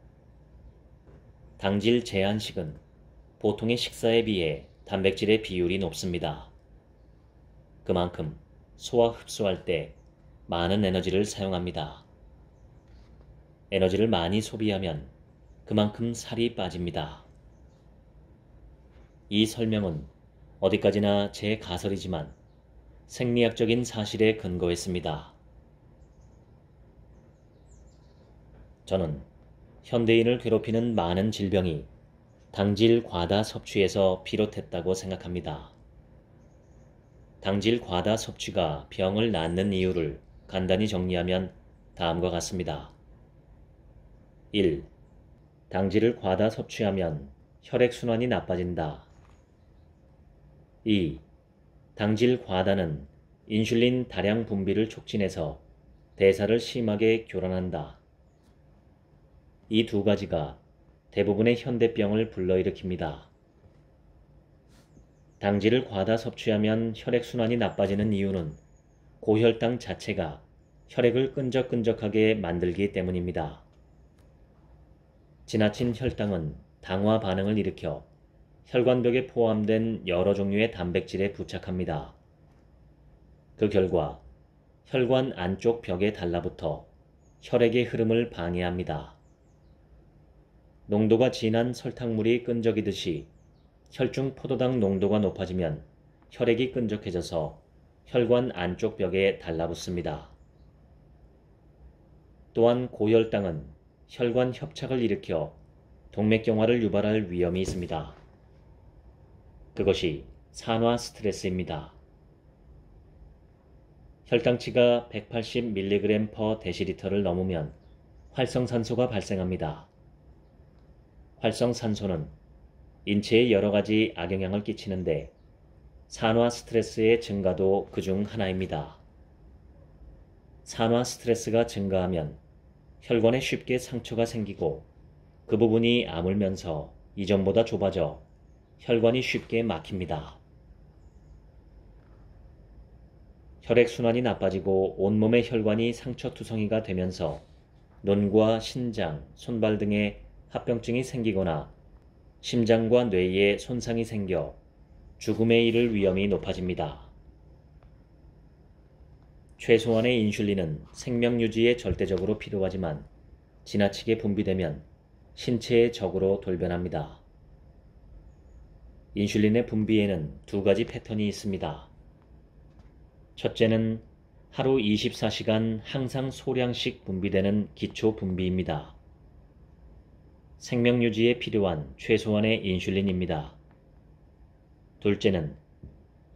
당질 제한식은 보통의 식사에 비해 단백질의 비율이 높습니다. 그만큼 소화 흡수할 때 많은 에너지를 사용합니다. 에너지를 많이 소비하면 그만큼 살이 빠집니다. 이 설명은 어디까지나 제 가설이지만 생리학적인 사실에 근거했습니다. 저는 현대인을 괴롭히는 많은 질병이 당질 과다 섭취에서 비롯했다고 생각합니다. 당질 과다 섭취가 병을 낳는 이유를 간단히 정리하면 다음과 같습니다. 1. 당질을 과다 섭취하면 혈액순환이 나빠진다. 2. 당질 과다는 인슐린 다량 분비를 촉진해서 대사를 심하게 교란한다. 이 두 가지가 대부분의 현대병을 불러일으킵니다. 당질을 과다 섭취하면 혈액순환이 나빠지는 이유는 고혈당 자체가 혈액을 끈적끈적하게 만들기 때문입니다. 지나친 혈당은 당화 반응을 일으켜 혈관벽에 포함된 여러 종류의 단백질에 부착합니다. 그 결과 혈관 안쪽 벽에 달라붙어 혈액의 흐름을 방해합니다. 농도가 진한 설탕물이 끈적이듯이 혈중 포도당 농도가 높아지면 혈액이 끈적해져서 혈관 안쪽 벽에 달라붙습니다. 또한 고혈당은 혈관 협착을 일으켜 동맥경화를 유발할 위험이 있습니다. 그것이 산화 스트레스입니다. 혈당치가 180mg/dl를 넘으면 활성산소가 발생합니다. 활성산소는 인체에 여러 가지 악영향을 끼치는데 산화 스트레스의 증가도 그중 하나입니다. 산화 스트레스가 증가하면 혈관에 쉽게 상처가 생기고 그 부분이 아물면서 이전보다 좁아져 혈관이 쉽게 막힙니다. 혈액순환이 나빠지고 온몸의 혈관이 상처투성이가 되면서 눈과 신장, 손발 등의 합병증이 생기거나 심장과 뇌에 손상이 생겨 죽음에 이를 위험이 높아집니다. 최소한의 인슐린은 생명 유지에 절대적으로 필요하지만 지나치게 분비되면 신체의 적으로 돌변합니다. 인슐린의 분비에는 두 가지 패턴이 있습니다. 첫째는 하루 24시간 항상 소량씩 분비되는 기초 분비입니다. 생명 유지에 필요한 최소한의 인슐린입니다. 둘째는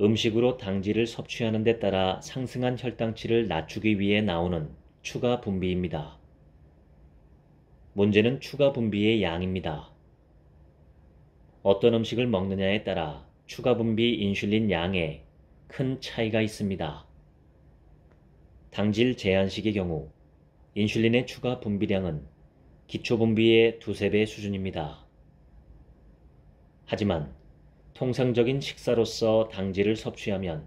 음식으로 당질을 섭취하는 데 따라 상승한 혈당치를 낮추기 위해 나오는 추가 분비입니다. 문제는 추가 분비의 양입니다. 어떤 음식을 먹느냐에 따라 추가 분비 인슐린 양에 큰 차이가 있습니다. 당질 제한식의 경우 인슐린의 추가 분비량은 기초분비의 두세 배 수준입니다. 하지만 통상적인 식사로서 당질을 섭취하면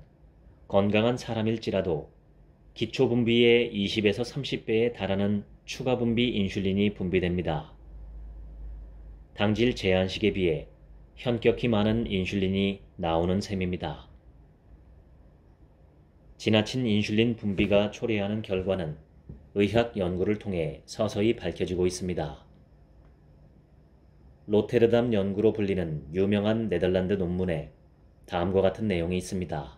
건강한 사람일지라도 기초분비의 20에서 30배에 달하는 추가 분비 인슐린이 분비됩니다. 당질 제한식에 비해 현격히 많은 인슐린이 나오는 셈입니다. 지나친 인슐린 분비가 초래하는 결과는 의학 연구를 통해 서서히 밝혀지고 있습니다. 로테르담 연구로 불리는 유명한 네덜란드 논문에 다음과 같은 내용이 있습니다.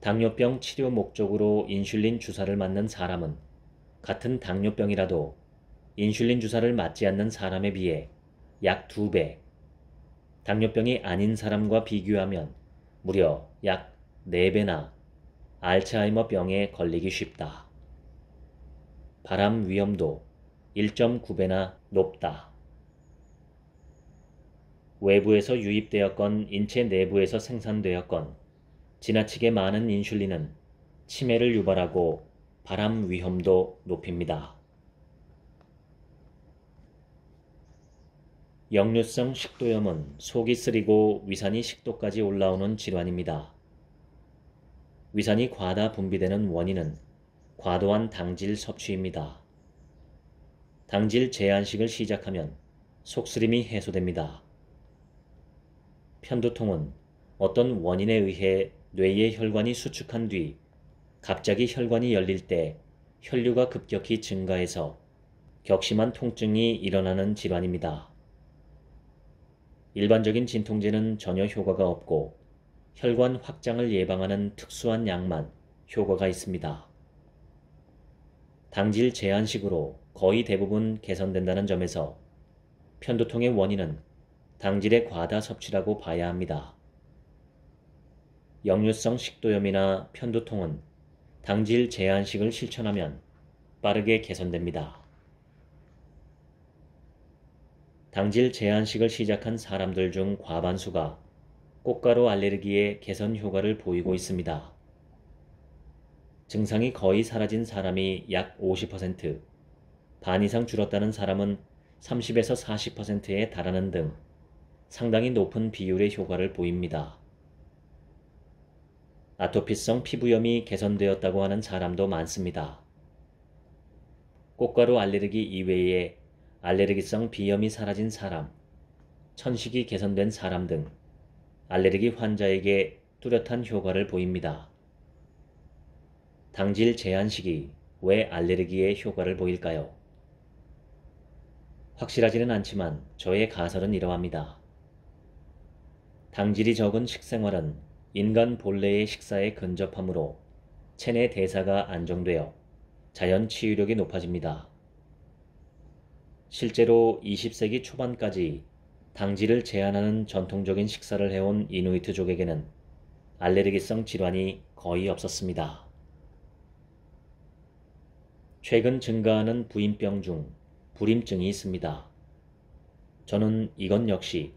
당뇨병 치료 목적으로 인슐린 주사를 맞는 사람은 같은 당뇨병이라도 인슐린 주사를 맞지 않는 사람에 비해 약 2배, 당뇨병이 아닌 사람과 비교하면 무려 약 4배나 알츠하이머병에 걸리기 쉽다. 발암 위험도 1.9배나 높다. 외부에서 유입되었건 인체 내부에서 생산되었건 지나치게 많은 인슐린은 치매를 유발하고 발암 위험도 높입니다. 역류성 식도염은 속이 쓰리고 위산이 식도까지 올라오는 질환입니다. 위산이 과다 분비되는 원인은 과도한 당질 섭취입니다. 당질 제한식을 시작하면 속쓰림이 해소됩니다. 편두통은 어떤 원인에 의해 뇌의 혈관이 수축한 뒤 갑자기 혈관이 열릴 때 혈류가 급격히 증가해서 격심한 통증이 일어나는 질환입니다. 일반적인 진통제는 전혀 효과가 없고 혈관 확장을 예방하는 특수한 약만 효과가 있습니다. 당질 제한식으로 거의 대부분 개선된다는 점에서 편두통의 원인은 당질의 과다 섭취라고 봐야 합니다. 역류성 식도염이나 편두통은 당질 제한식을 실천하면 빠르게 개선됩니다. 당질 제한식을 시작한 사람들 중 과반수가 꽃가루 알레르기의 개선 효과를 보이고 있습니다. 증상이 거의 사라진 사람이 약 50%, 반 이상 줄었다는 사람은 30에서 40%에 달하는 등 상당히 높은 비율의 효과를 보입니다. 아토피성 피부염이 개선되었다고 하는 사람도 많습니다. 꽃가루 알레르기 이외에 알레르기성 비염이 사라진 사람, 천식이 개선된 사람 등 알레르기 환자에게 뚜렷한 효과를 보입니다. 당질 제한식이 왜 알레르기에 효과를 보일까요? 확실하지는 않지만 저의 가설은 이러합니다. 당질이 적은 식생활은 인간 본래의 식사에 근접하므로 체내 대사가 안정되어 자연 치유력이 높아집니다. 실제로 20세기 초반까지 당질을 제한하는 전통적인 식사를 해온 이누이트족에게는 알레르기성 질환이 거의 없었습니다. 최근 증가하는 부인병 중 불임증이 있습니다. 저는 이건 역시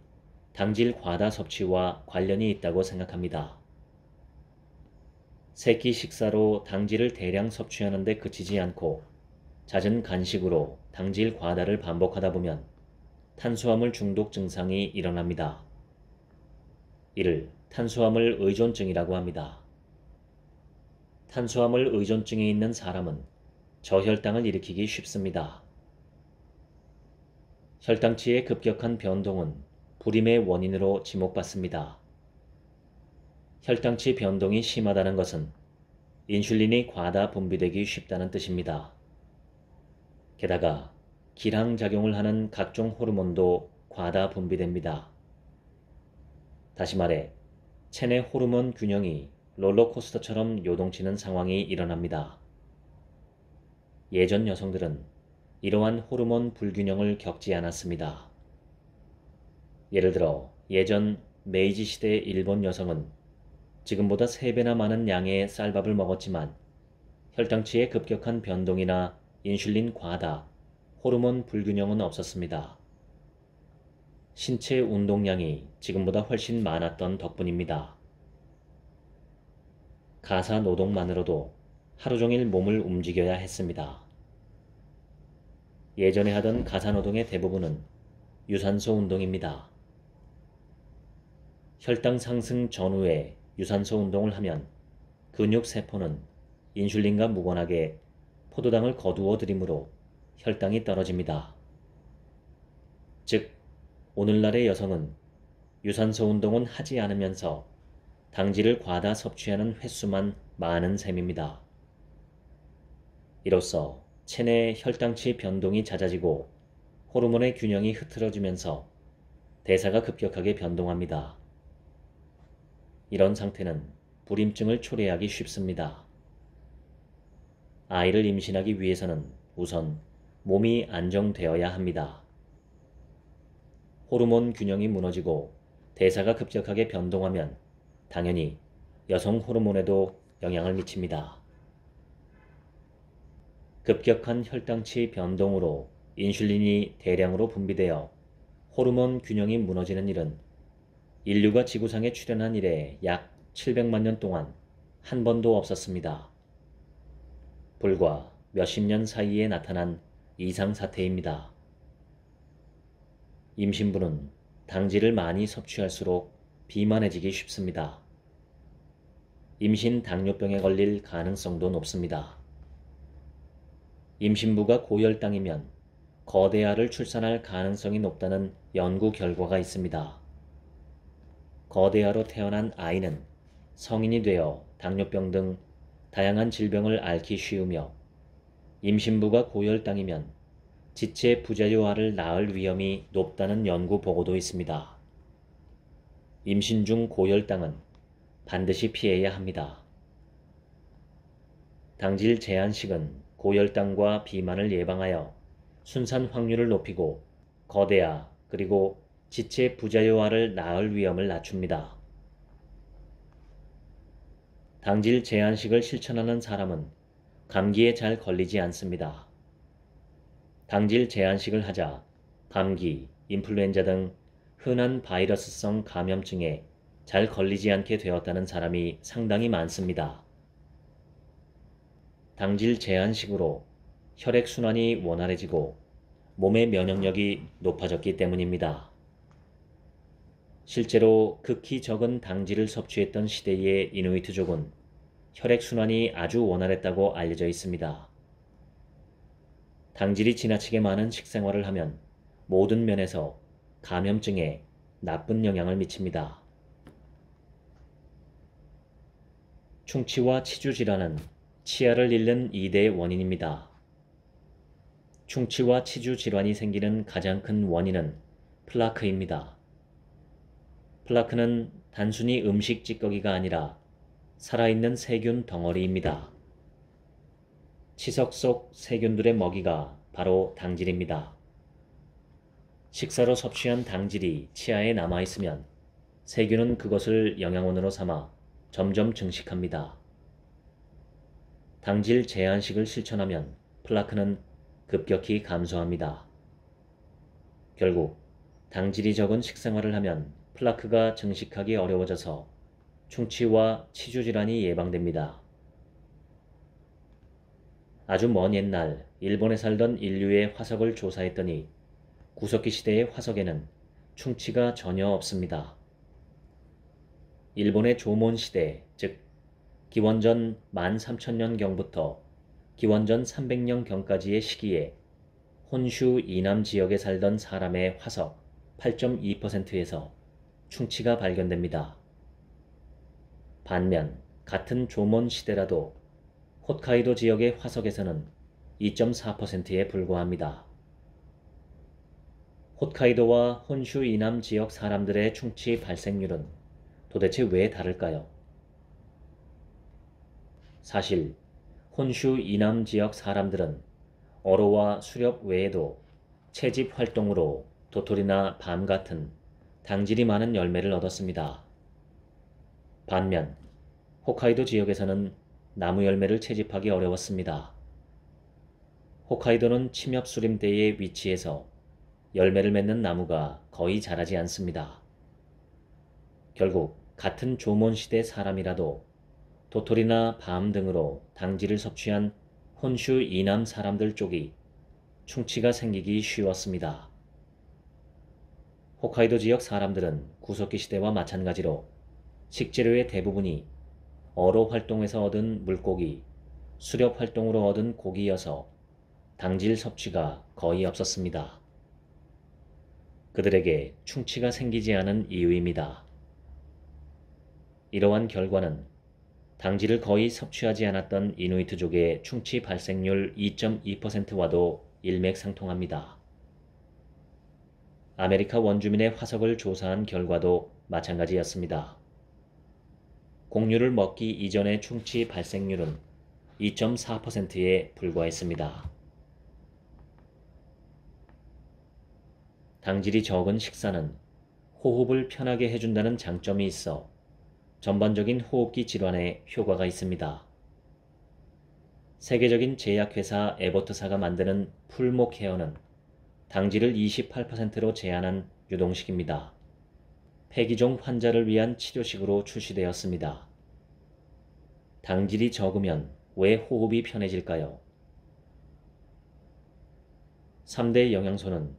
당질 과다 섭취와 관련이 있다고 생각합니다. 세끼 식사로 당질을 대량 섭취하는 데 그치지 않고 잦은 간식으로 당질 과다를 반복하다 보면 탄수화물 중독 증상이 일어납니다. 이를 탄수화물 의존증이라고 합니다. 탄수화물 의존증이 있는 사람은 저혈당을 일으키기 쉽습니다. 혈당치의 급격한 변동은 불임의 원인으로 지목받습니다. 혈당치 변동이 심하다는 것은 인슐린이 과다 분비되기 쉽다는 뜻입니다. 게다가 기량작용을 하는 각종 호르몬도 과다 분비됩니다. 다시 말해 체내 호르몬 균형이 롤러코스터처럼 요동치는 상황이 일어납니다. 예전 여성들은 이러한 호르몬 불균형을 겪지 않았습니다. 예를 들어 예전 메이지 시대 일본 여성은 지금보다 3배나 많은 양의 쌀밥을 먹었지만 혈당치의 급격한 변동이나 인슐린 과다, 호르몬 불균형은 없었습니다. 신체 운동량이 지금보다 훨씬 많았던 덕분입니다. 가사 노동만으로도 하루 종일 몸을 움직여야 했습니다. 예전에 하던 가사노동의 대부분은 유산소 운동입니다. 혈당 상승 전후에 유산소 운동을 하면 근육 세포는 인슐린과 무관하게 포도당을 거두어 들이므로 혈당이 떨어집니다. 즉, 오늘날의 여성은 유산소 운동은 하지 않으면서 당질을 과다 섭취하는 횟수만 많은 셈입니다. 이로써 체내 혈당치 변동이 잦아지고 호르몬의 균형이 흐트러지면서 대사가 급격하게 변동합니다. 이런 상태는 불임증을 초래하기 쉽습니다. 아이를 임신하기 위해서는 우선 몸이 안정되어야 합니다. 호르몬 균형이 무너지고 대사가 급격하게 변동하면 당연히 여성 호르몬에도 영향을 미칩니다. 급격한 혈당치 변동으로 인슐린이 대량으로 분비되어 호르몬 균형이 무너지는 일은 인류가 지구상에 출현한 이래 약 700만 년 동안 한 번도 없었습니다. 불과 몇십 년 사이에 나타난 이상사태입니다. 임신부는 당질을 많이 섭취할수록 비만해지기 쉽습니다. 임신 당뇨병에 걸릴 가능성도 높습니다. 임신부가 고혈당이면 거대아를 출산할 가능성이 높다는 연구 결과가 있습니다. 거대아로 태어난 아이는 성인이 되어 당뇨병 등 다양한 질병을 앓기 쉬우며 임신부가 고혈당이면 지체 부자요아를 낳을 위험이 높다는 연구 보고도 있습니다. 임신 중 고혈당은 반드시 피해야 합니다. 당질 제한식은 고혈당과 비만을 예방하여 순산 확률을 높이고 거대아 그리고 지체 부자요아를 낳을 위험을 낮춥니다. 당질 제한식을 실천하는 사람은 감기에 잘 걸리지 않습니다. 당질 제한식을 하자 감기, 인플루엔자 등 흔한 바이러스성 감염증에 잘 걸리지 않게 되었다는 사람이 상당히 많습니다. 당질 제한식으로 혈액순환이 원활해지고 몸의 면역력이 높아졌기 때문입니다. 실제로 극히 적은 당질을 섭취했던 시대의 이누이트족은 혈액순환이 아주 원활했다고 알려져 있습니다. 당질이 지나치게 많은 식생활을 하면 모든 면에서 감염증에 나쁜 영향을 미칩니다. 충치와 치주 질환은 치아를 잃는 2대 원인입니다. 충치와 치주 질환이 생기는 가장 큰 원인은 플라크입니다. 플라크는 단순히 음식 찌꺼기가 아니라 살아있는 세균 덩어리입니다. 치석 속 세균들의 먹이가 바로 당질입니다. 식사로 섭취한 당질이 치아에 남아있으면 세균은 그것을 영양원으로 삼아 점점 증식합니다. 당질 제한식을 실천하면 플라크는 급격히 감소합니다. 결국 당질이 적은 식생활을 하면 플라크가 증식하기 어려워져서 충치와 치주 질환이 예방됩니다. 아주 먼 옛날 일본에 살던 인류의 화석을 조사했더니 구석기 시대의 화석에는 충치가 전혀 없습니다. 일본의 조몬 시대, 즉 기원전 13,000년경부터 기원전 300년경까지의 시기에 혼슈 이남 지역에 살던 사람의 화석 8.2%에서 충치가 발견됩니다. 반면 같은 조몬 시대라도 홋카이도 지역의 화석에서는 2.4%에 불과합니다. 홋카이도와 혼슈 이남 지역 사람들의 충치 발생률은 도대체 왜 다를까요? 사실 혼슈 이남 지역 사람들은 어로와 수렵 외에도 채집 활동으로 도토리나 밤 같은 당질이 많은 열매를 얻었습니다. 반면 홋카이도 지역에서는 나무 열매를 채집하기 어려웠습니다. 홋카이도는 침엽수림대에 위치해서 열매를 맺는 나무가 거의 자라지 않습니다. 결국 같은 조몬시대 사람이라도 도토리나 밤 등으로 당질을 섭취한 혼슈 이남 사람들 쪽이 충치가 생기기 쉬웠습니다. 홋카이도 지역 사람들은 구석기 시대와 마찬가지로 식재료의 대부분이 어로 활동에서 얻은 물고기, 수렵 활동으로 얻은 고기여서 당질 섭취가 거의 없었습니다. 그들에게 충치가 생기지 않은 이유입니다. 이러한 결과는 당질을 거의 섭취하지 않았던 이누이트족의 충치 발생률 2.2%와도 일맥상통합니다. 아메리카 원주민의 화석을 조사한 결과도 마찬가지였습니다. 곡류를 먹기 이전의 충치 발생률은 2.4%에 불과했습니다. 당질이 적은 식사는 호흡을 편하게 해준다는 장점이 있어 전반적인 호흡기 질환에 효과가 있습니다. 세계적인 제약회사 에버트사가 만드는 풀목 헤어는 당질을 28%로 제한한 유동식입니다. 폐기종 환자를 위한 치료식으로 출시되었습니다. 당질이 적으면 왜 호흡이 편해질까요? 3대 영양소는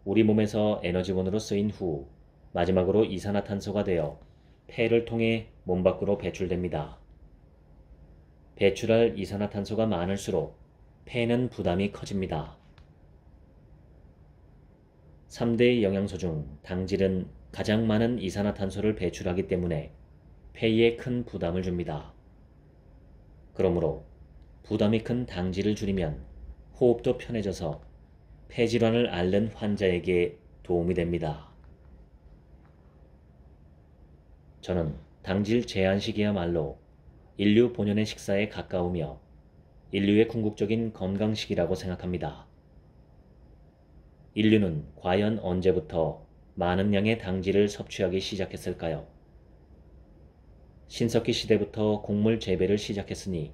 우리 몸에서 에너지원으로 쓰인 후 마지막으로 이산화탄소가 되어 폐를 통해 몸 밖으로 배출됩니다. 배출할 이산화탄소가 많을수록 폐는 부담이 커집니다. 3대 영양소 중 당질은 가장 많은 이산화탄소를 배출하기 때문에 폐에 큰 부담을 줍니다. 그러므로 부담이 큰 당질을 줄이면 호흡도 편해져서 폐질환을 앓는 환자에게 도움이 됩니다. 저는 당질 제한식이야말로 인류 본연의 식사에 가까우며 인류의 궁극적인 건강식이라고 생각합니다. 인류는 과연 언제부터 많은 양의 당질을 섭취하기 시작했을까요? 신석기 시대부터 곡물 재배를 시작했으니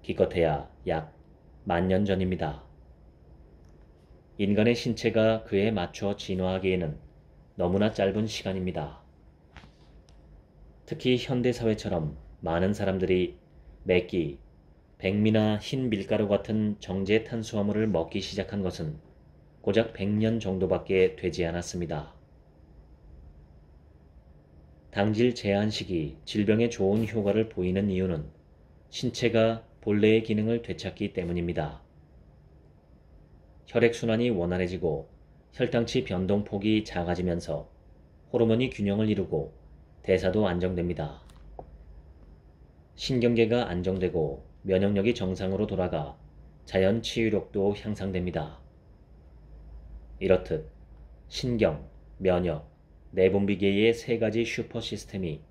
기껏해야 약 10,000년 전입니다. 인간의 신체가 그에 맞춰 진화하기에는 너무나 짧은 시간입니다. 특히 현대사회처럼 많은 사람들이 맵기, 백미나 흰 밀가루 같은 정제 탄수화물을 먹기 시작한 것은 고작 100년 정도밖에 되지 않았습니다. 당질 제한식이 질병에 좋은 효과를 보이는 이유는 신체가 본래의 기능을 되찾기 때문입니다. 혈액순환이 원활해지고 혈당치 변동폭이 작아지면서 호르몬이 균형을 이루고 대사도 안정됩니다. 신경계가 안정되고 면역력이 정상으로 돌아가 자연 치유력도 향상됩니다. 이렇듯 신경, 면역, 내분비계의 세 가지 슈퍼 시스템이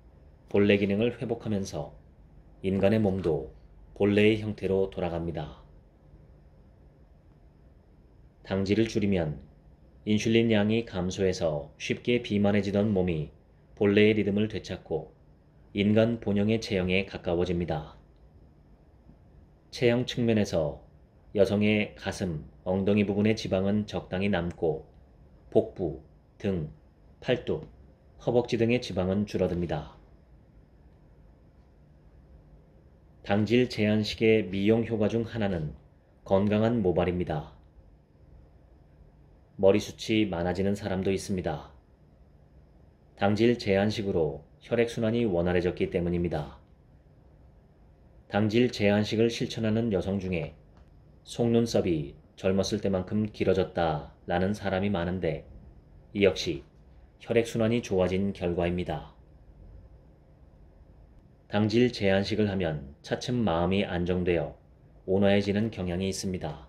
본래 기능을 회복하면서 인간의 몸도 본래의 형태로 돌아갑니다. 당질을 줄이면 인슐린 양이 감소해서 쉽게 비만해지던 몸이 본래의 리듬을 되찾고 인간 본연의 체형에 가까워집니다. 체형 측면에서 여성의 가슴, 엉덩이 부분의 지방은 적당히 남고 복부, 등, 팔뚝, 허벅지 등의 지방은 줄어듭니다. 당질 제한식의 미용 효과 중 하나는 건강한 모발입니다. 머리숱이 많아지는 사람도 있습니다. 당질 제한식으로 혈액순환이 원활해졌기 때문입니다. 당질 제한식을 실천하는 여성 중에 속눈썹이 젊었을 때만큼 길어졌다 라는 사람이 많은데 이 역시 혈액순환이 좋아진 결과입니다. 당질 제한식을 하면 차츰 마음이 안정되어 온화해지는 경향이 있습니다.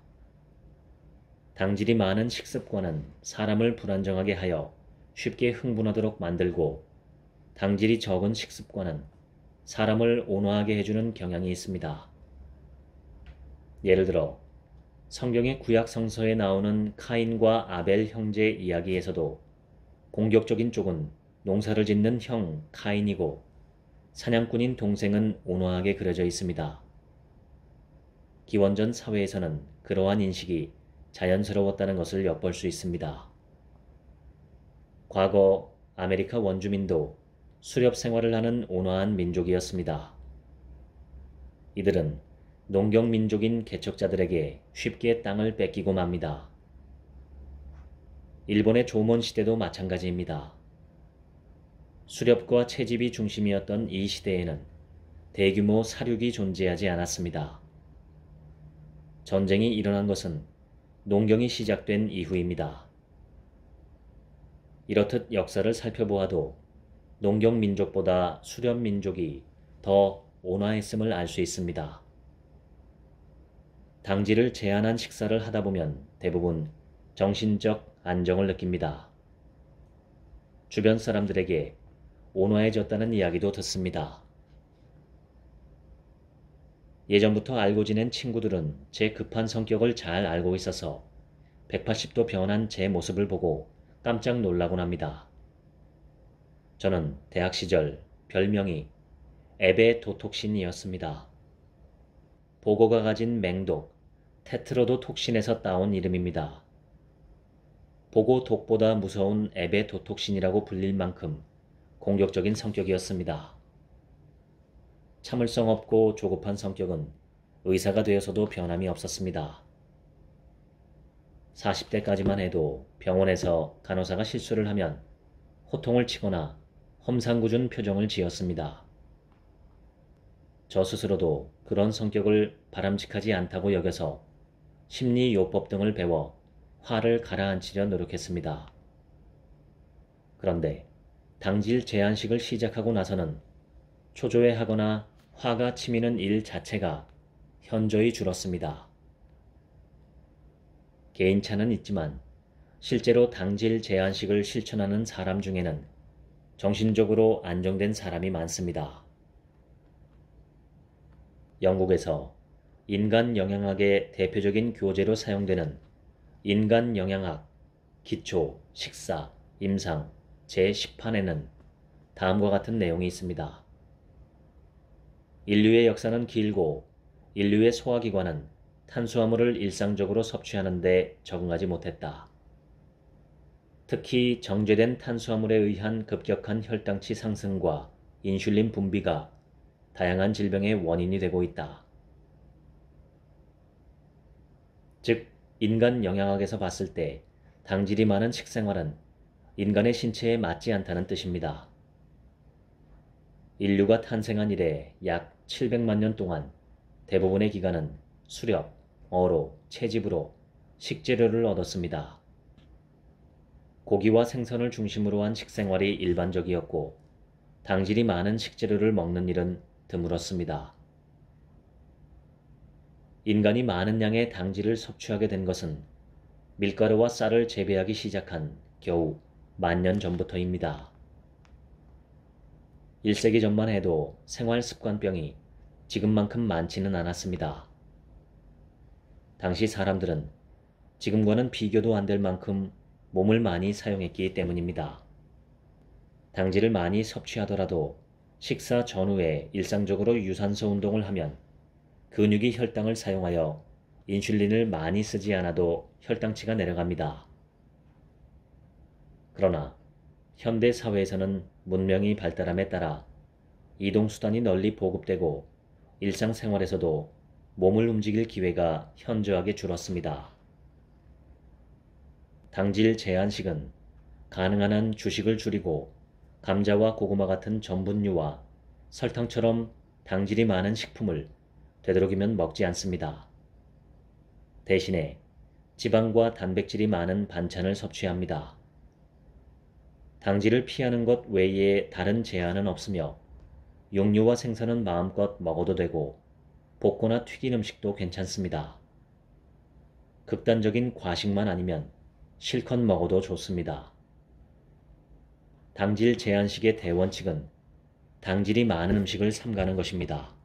당질이 많은 식습관은 사람을 불안정하게 하여 쉽게 흥분하도록 만들고 당질이 적은 식습관은 사람을 온화하게 해주는 경향이 있습니다. 예를 들어 성경의 구약 성서에 나오는 카인과 아벨 형제 이야기에서도 공격적인 쪽은 농사를 짓는 형 카인이고 사냥꾼인 동생은 온화하게 그려져 있습니다. 기원전 사회에서는 그러한 인식이 자연스러웠다는 것을 엿볼 수 있습니다. 과거 아메리카 원주민도 수렵 생활을 하는 온화한 민족이었습니다. 이들은 농경민족인 개척자들에게 쉽게 땅을 뺏기고 맙니다. 일본의 조몬 시대도 마찬가지입니다. 수렵과 채집이 중심이었던 이 시대에는 대규모 사륙이 존재하지 않았습니다. 전쟁이 일어난 것은 농경이 시작된 이후입니다. 이렇듯 역사를 살펴보아도 농경 민족보다 수렵 민족이 더 온화했음을 알 수 있습니다. 당지를 제한한 식사를 하다 보면 대부분 정신적 안정을 느낍니다. 주변 사람들에게 온화해졌다는 이야기도 듣습니다. 예전부터 알고 지낸 친구들은 제 급한 성격을 잘 알고 있어서 180도 변한 제 모습을 보고 깜짝 놀라곤 합니다. 저는 대학 시절 별명이 에베도톡신이었습니다. 보고가 가진 맹독, 테트로도톡신에서 따온 이름입니다. 보고 독보다 무서운 에베도톡신이라고 불릴 만큼 공격적인 성격이었습니다. 참을성 없고 조급한 성격은 의사가 되어서도 변함이 없었습니다. 40대까지만 해도 병원에서 간호사가 실수를 하면 호통을 치거나 험상궂은 표정을 지었습니다. 저 스스로도 그런 성격을 바람직하지 않다고 여겨서 심리요법 등을 배워 화를 가라앉히려 노력했습니다. 그런데 당질 제한식을 시작하고 나서는 초조해하거나 화가 치미는 일 자체가 현저히 줄었습니다. 개인차는 있지만 실제로 당질 제한식을 실천하는 사람 중에는 정신적으로 안정된 사람이 많습니다. 영국에서 인간 영양학의 대표적인 교재로 사용되는 인간 영양학, 기초, 식사, 임상, 제10판에는 다음과 같은 내용이 있습니다. 인류의 역사는 길고 인류의 소화기관은 탄수화물을 일상적으로 섭취하는 데 적응하지 못했다. 특히 정제된 탄수화물에 의한 급격한 혈당치 상승과 인슐린 분비가 다양한 질병의 원인이 되고 있다. 즉, 인간 영양학에서 봤을 때 당질이 많은 식생활은 인간의 신체에 맞지 않다는 뜻입니다. 인류가 탄생한 이래 약 700만 년 동안 대부분의 기간은 수렵, 어로, 채집으로 식재료를 얻었습니다. 고기와 생선을 중심으로 한 식생활이 일반적이었고 당질이 많은 식재료를 먹는 일은 드물었습니다. 인간이 많은 양의 당질을 섭취하게 된 것은 밀가루와 쌀을 재배하기 시작한 겨우 10,000년 전부터입니다. 1세기 전만 해도 생활습관병이 지금만큼 많지는 않았습니다. 당시 사람들은 지금과는 비교도 안 될 만큼 몸을 많이 사용했기 때문입니다. 당질을 많이 섭취하더라도 식사 전후에 일상적으로 유산소 운동을 하면 근육이 혈당을 사용하여 인슐린을 많이 쓰지 않아도 혈당치가 내려갑니다. 그러나 현대 사회에서는 문명이 발달함에 따라 이동수단이 널리 보급되고 일상생활에서도 몸을 움직일 기회가 현저하게 줄었습니다. 당질 제한식은 가능한 한 주식을 줄이고 감자와 고구마 같은 전분류와 설탕처럼 당질이 많은 식품을 되도록이면 먹지 않습니다. 대신에 지방과 단백질이 많은 반찬을 섭취합니다. 당질을 피하는 것 외에 다른 제한은 없으며 육류와 생선은 마음껏 먹어도 되고 볶거나 튀긴 음식도 괜찮습니다. 극단적인 과식만 아니면 실컷 먹어도 좋습니다. 당질 제한식의 대원칙은 당질이 많은 음식을 삼가는 것입니다.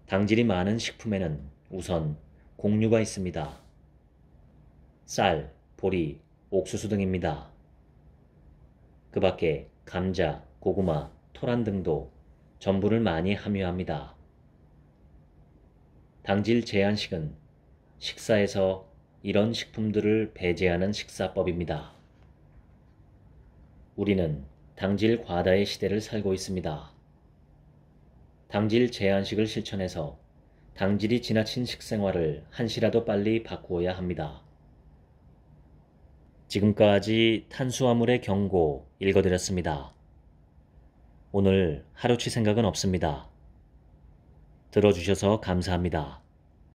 당질이 많은 식품에는 우선 곡류가 있습니다. 쌀, 보리, 옥수수 등입니다. 그 밖에 감자, 고구마, 토란 등도 전분을 많이 함유합니다. 당질 제한식은 식사에서 이런 식품들을 배제하는 식사법입니다. 우리는 당질 과다의 시대를 살고 있습니다. 당질 제한식을 실천해서 당질이 지나친 식생활을 한시라도 빨리 바꾸어야 합니다. 지금까지 탄수화물의 경고 읽어드렸습니다. 오늘 하루치 생각은 없습니다. 들어주셔서 감사합니다.